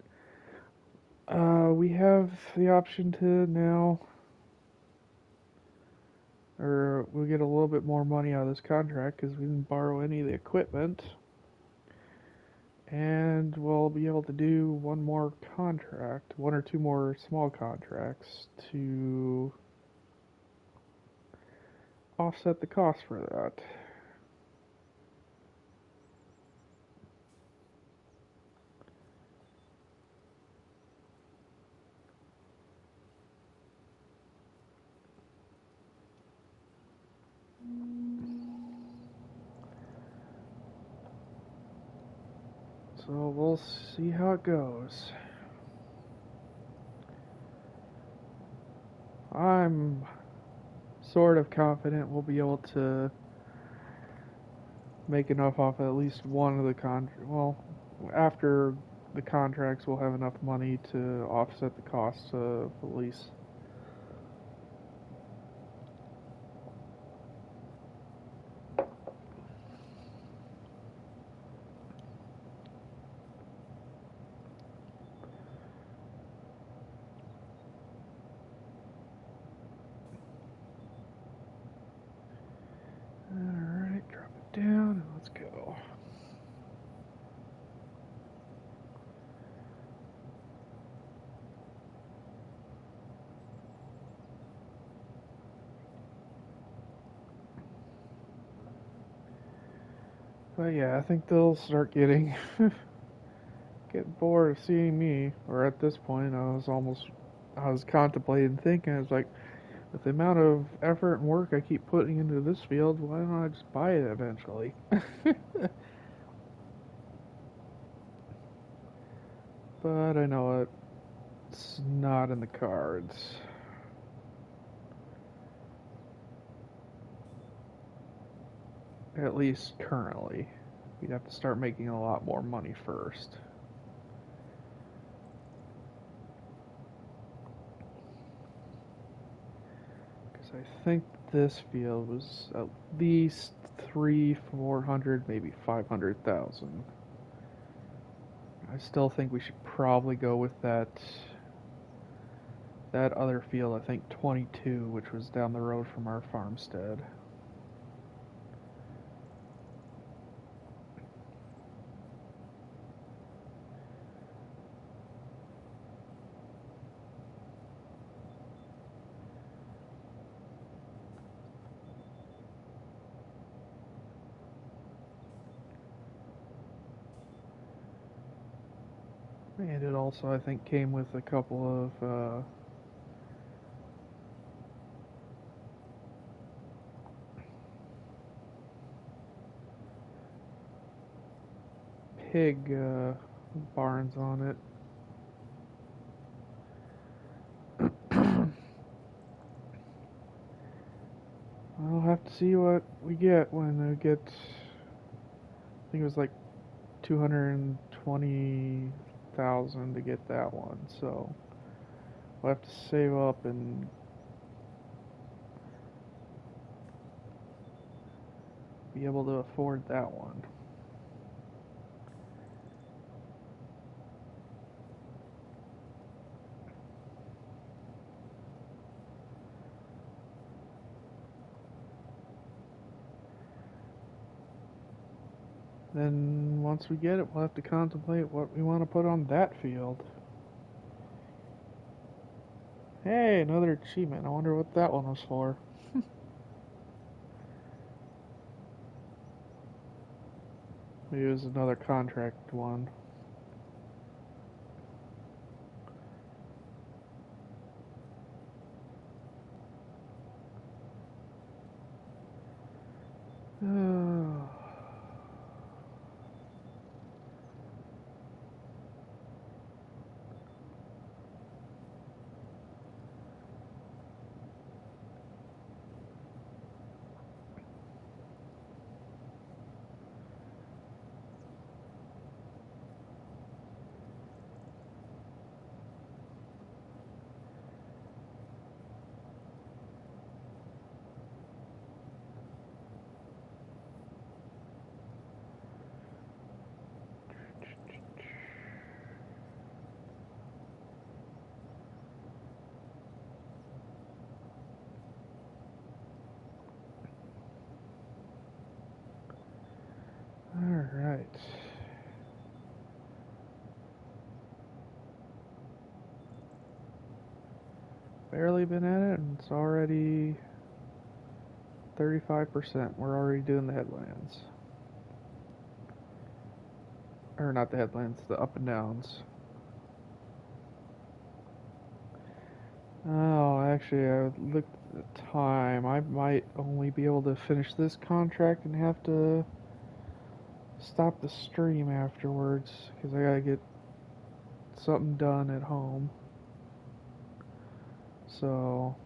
we have the option to now, or we'll get a little bit more money out of this contract because we didn't borrow any of the equipment. And we'll be able to do one more contract, one or two more small contracts to offset the cost for that. So we'll see how it goes. I'm sort of confident we'll be able to make enough off at least one of the after the contracts, we'll have enough money to offset the costs of the lease. down and let's go. But yeah, I think they'll start getting bored of seeing me. Or at this point, I was contemplating, thinking, I was like, with the amount of effort and work I keep putting into this field, why don't I just buy it eventually? But I know it's not in the cards. At least currently. We'd have to start making a lot more money first. Because I think this field was at least 400, maybe 500,000. I still think we should probably go with that other field, I think 22, which was down the road from our farmstead. And it also, I think, came with a couple of pig barns on it. I'll have to see what we get when I get. I think it was like 220,000 to get that one. So we'll have to save up and be able to afford that one. Then once we get it, we'll have to contemplate what we want to put on that field. Hey, another achievement. I wonder what that one was for. Maybe it was another contract one. Alright. Barely been at it, and it's already 35%. We're already doing the headlands. Or not the headlands, the up and downs. Oh, actually, I looked at the time. I might only be able to finish this contract and have to stop the stream afterwards because I gotta get something done at home. So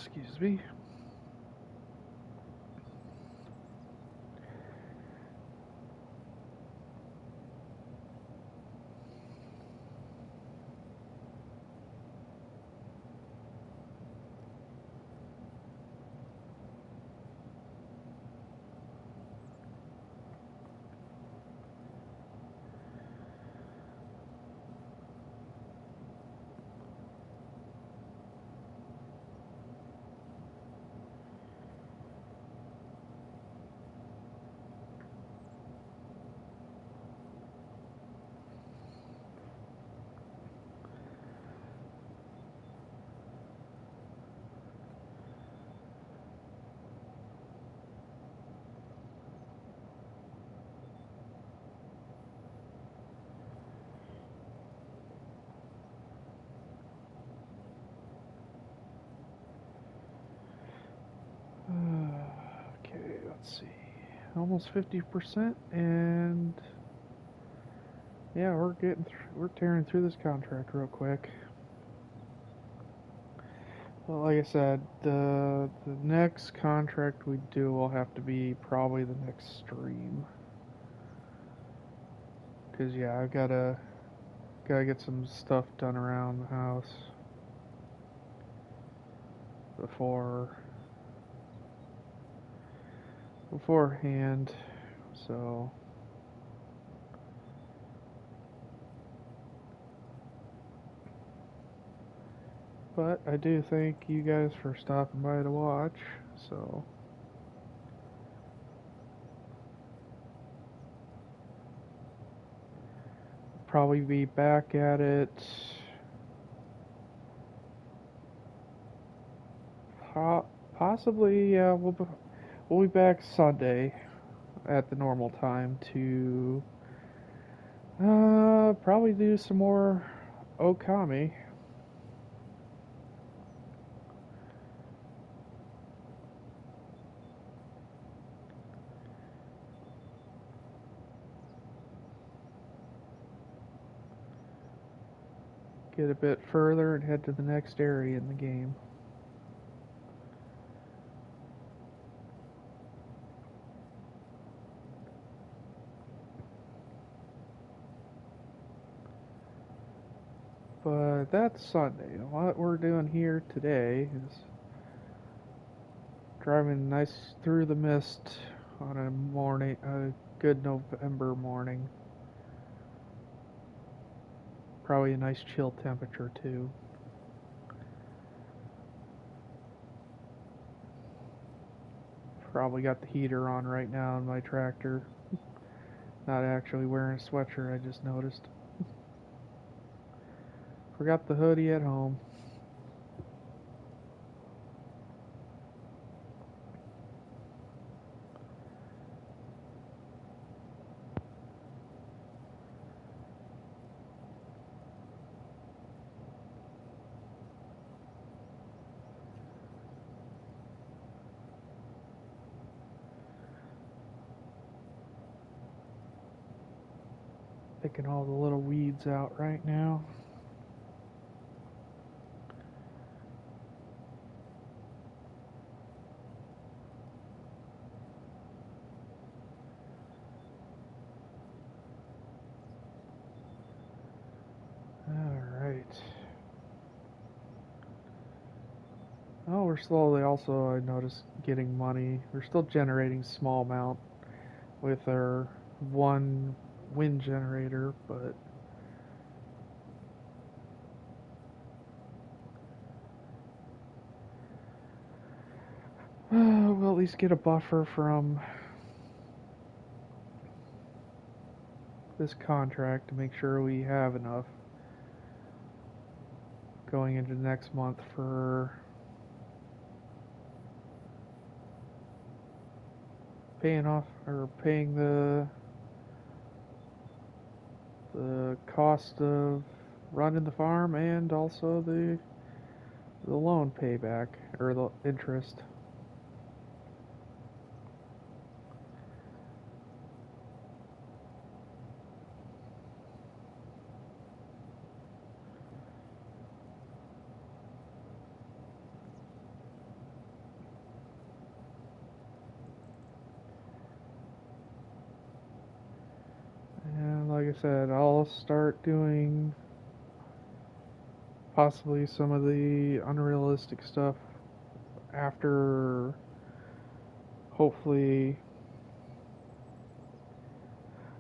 Excuse me. Okay, let's see. Almost 50%, and yeah, we're tearing through this contract real quick. Well, like I said, the next contract we do will have to be probably the next stream. Cause yeah, I gotta get some stuff done around the house beforehand. So but I do thank you guys for stopping by to watch. So probably be back at it possibly, yeah, we'll be back Sunday at the normal time to probably do some more Okami. Get a bit further and head to the next area in the game. But that's Sunday. What we're doing here today is driving nice through the mist on a good November morning. Probably a nice chill temperature too. Probably got the heater on right now in my tractor. Not actually wearing a sweatshirt, I just noticed. Forgot the hoodie at home. Picking all the little weeds out right now. Alright. Oh, we're slowly also, I noticed, getting money. We're still generating small amount with our one wind generator, but we'll at least get a buffer from this contract to make sure we have enough going into next month for paying the cost of running the farm and also the loan payback or the interest. I said, I'll start doing possibly some of the unrealistic stuff after, hopefully,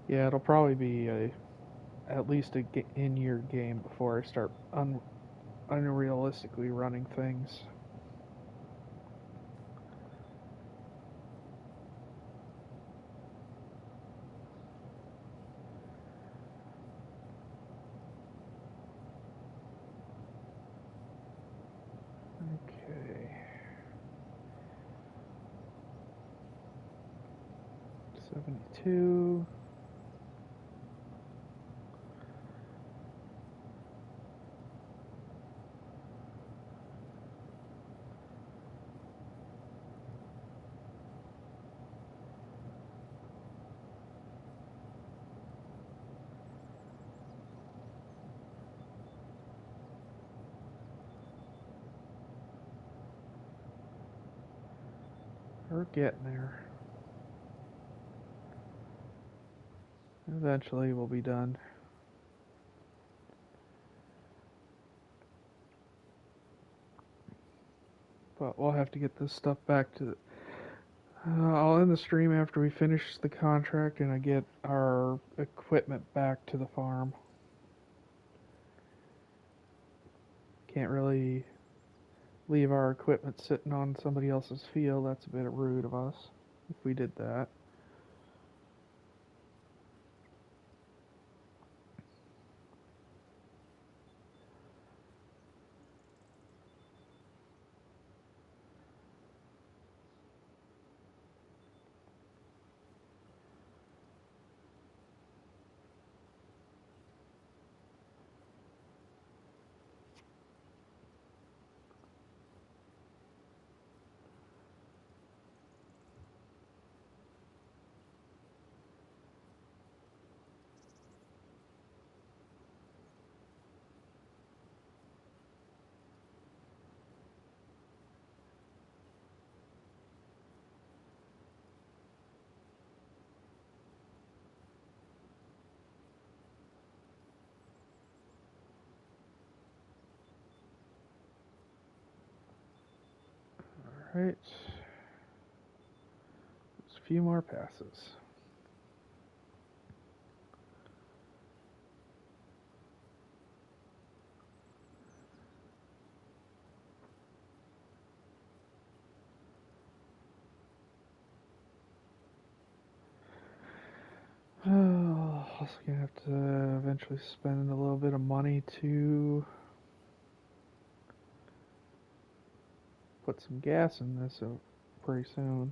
yeah, it'll probably be at least a in-year game before I start unrealistically running things. Okay. 72. We're getting there. Eventually we'll be done. But we'll have to get this stuff back to I'll end the stream after we finish the contract and I get our equipment back to the farm. Can't really leave our equipment sitting on somebody else's field. That's a bit rude of us if we did that. Alright. Just a few more passes. Also gonna have to eventually spend a little bit of money to put some gas in this pretty soon.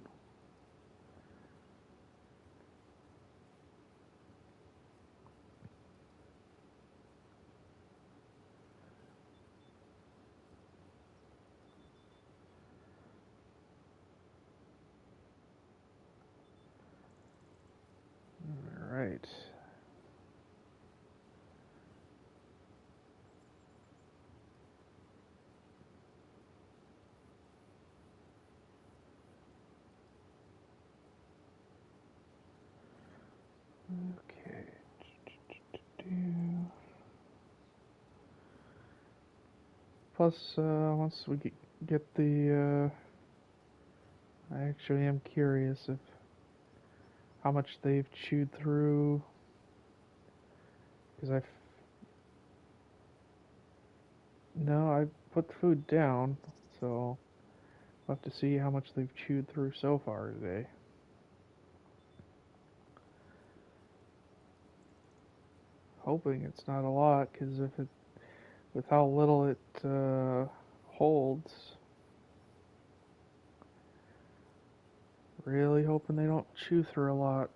Alright. Okay. Plus, once we get the, I actually am curious of how much they've chewed through, because I put the food down, so we'll have to see how much they've chewed through so far today. Hoping it's not a lot, because with how little it holds, really hoping they don't chew through a lot.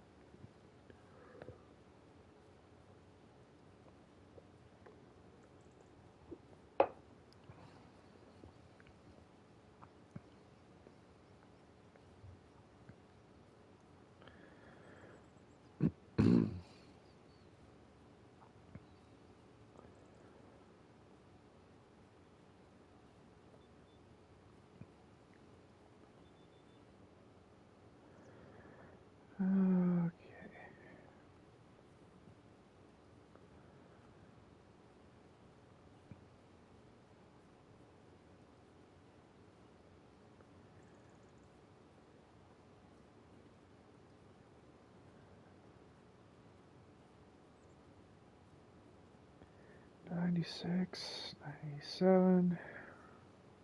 96, 97.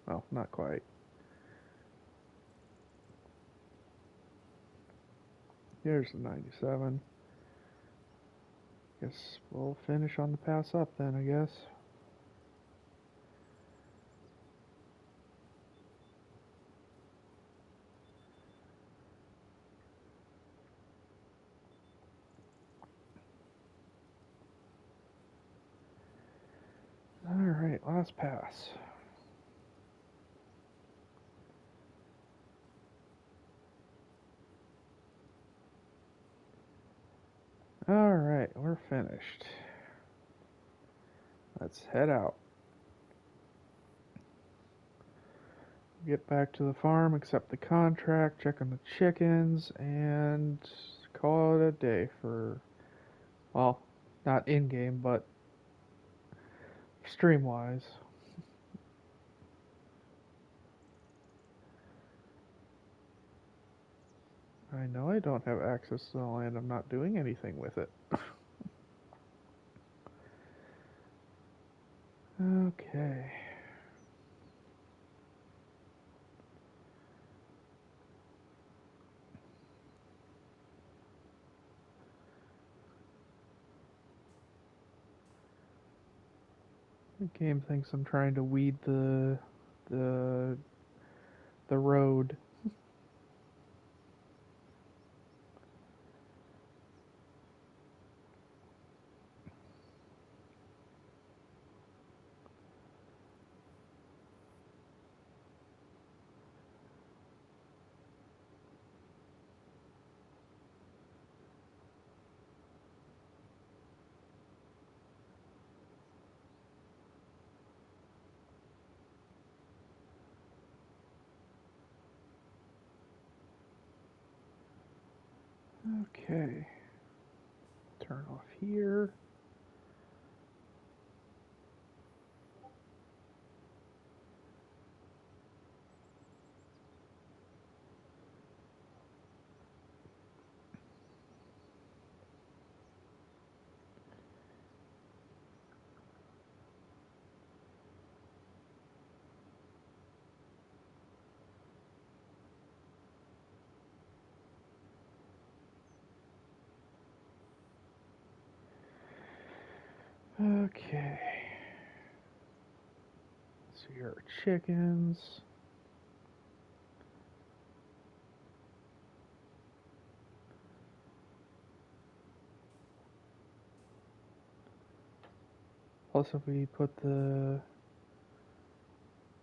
Well, not quite. Here's the 97. Guess we'll finish on the pass up then, I guess. Alright, last pass. Alright, we're finished. Let's head out. Get back to the farm, accept the contract, check on the chickens, and call it a day for, well, not in-game, but stream-wise. I know I don't have access to the land. I'm not doing anything with it. Okay. The game thinks I'm trying to weed the road. Okay. Turn off here. Okay. So here are chickens. Plus, if we put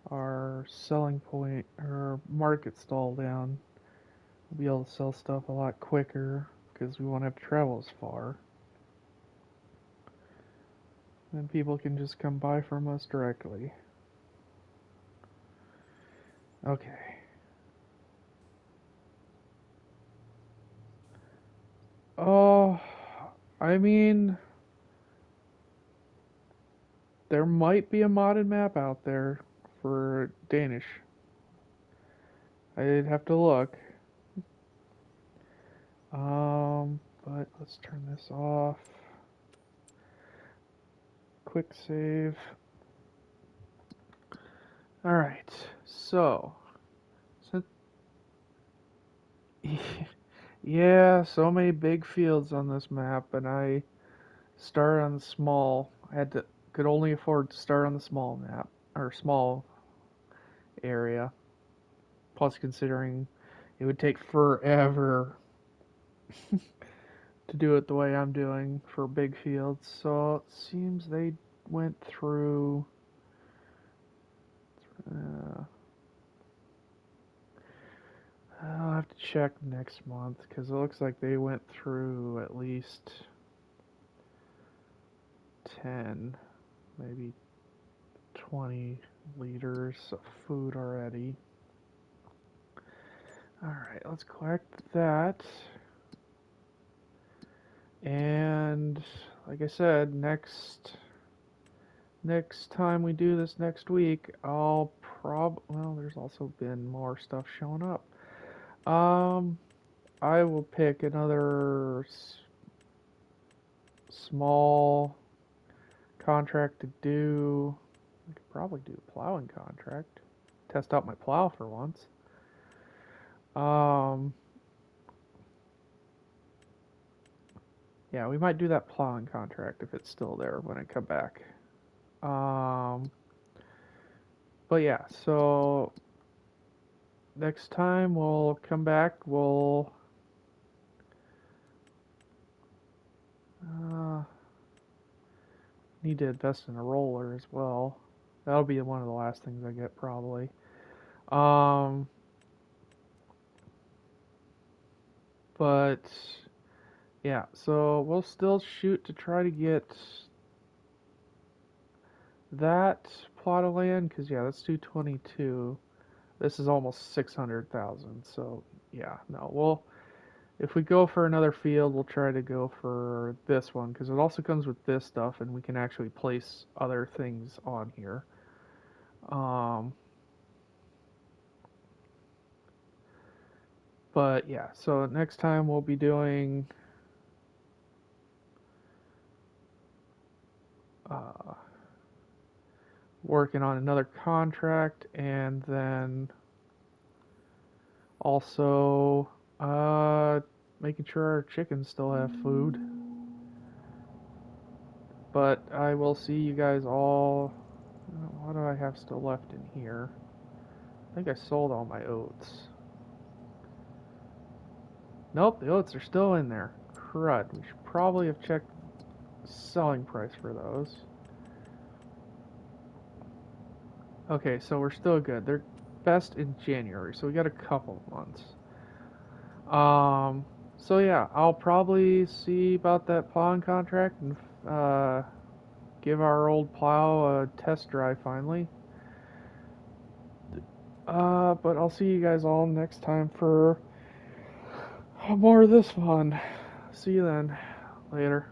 our selling point or market stall down, we'll be able to sell stuff a lot quicker because we won't have to travel as far. And people can just come buy from us directly. Okay. Oh, I mean, there might be a modded map out there for Danish. I'd have to look. But let's turn this off. Quick save. Alright, so. Yeah, so many big fields on this map, and I started on the small. Could only afford to start on the small map, or small area. Plus, considering it would take forever to do it the way I'm doing for big fields. So it seems they went through. I'll have to check next month because it looks like they went through at least 10, maybe 20 liters of food already. Alright, let's collect that. And like I said, next time we do this next week, well, there's also been more stuff showing up. I will pick another small contract to do. I could probably do a plowing contract. Test out my plow for once. Yeah, we might do that plowing contract if it's still there when I come back. But yeah, so next time we'll come back, we'll need to invest in a roller as well. That'll be one of the last things I get probably. But yeah, so we'll still shoot to try to get that plot of land, because yeah, that's 222. This is almost 600,000. So yeah, no, if we go for another field, we'll try to go for this one, because it also comes with this stuff, and we can actually place other things on here. But yeah, so next time we'll be doing working on another contract, and then also making sure our chickens still have food. But I will see you guys all. What do I have still left in here? I think I sold all my oats. Nope, the oats are still in there. Crud. We should probably have checked selling price for those. Okay, so we're still good. They're best in January, so we got a couple months. So yeah, I'll probably see about that plowing contract and give our old plow a test drive finally. But I'll see you guys all next time for more of this fun. See you then. Later.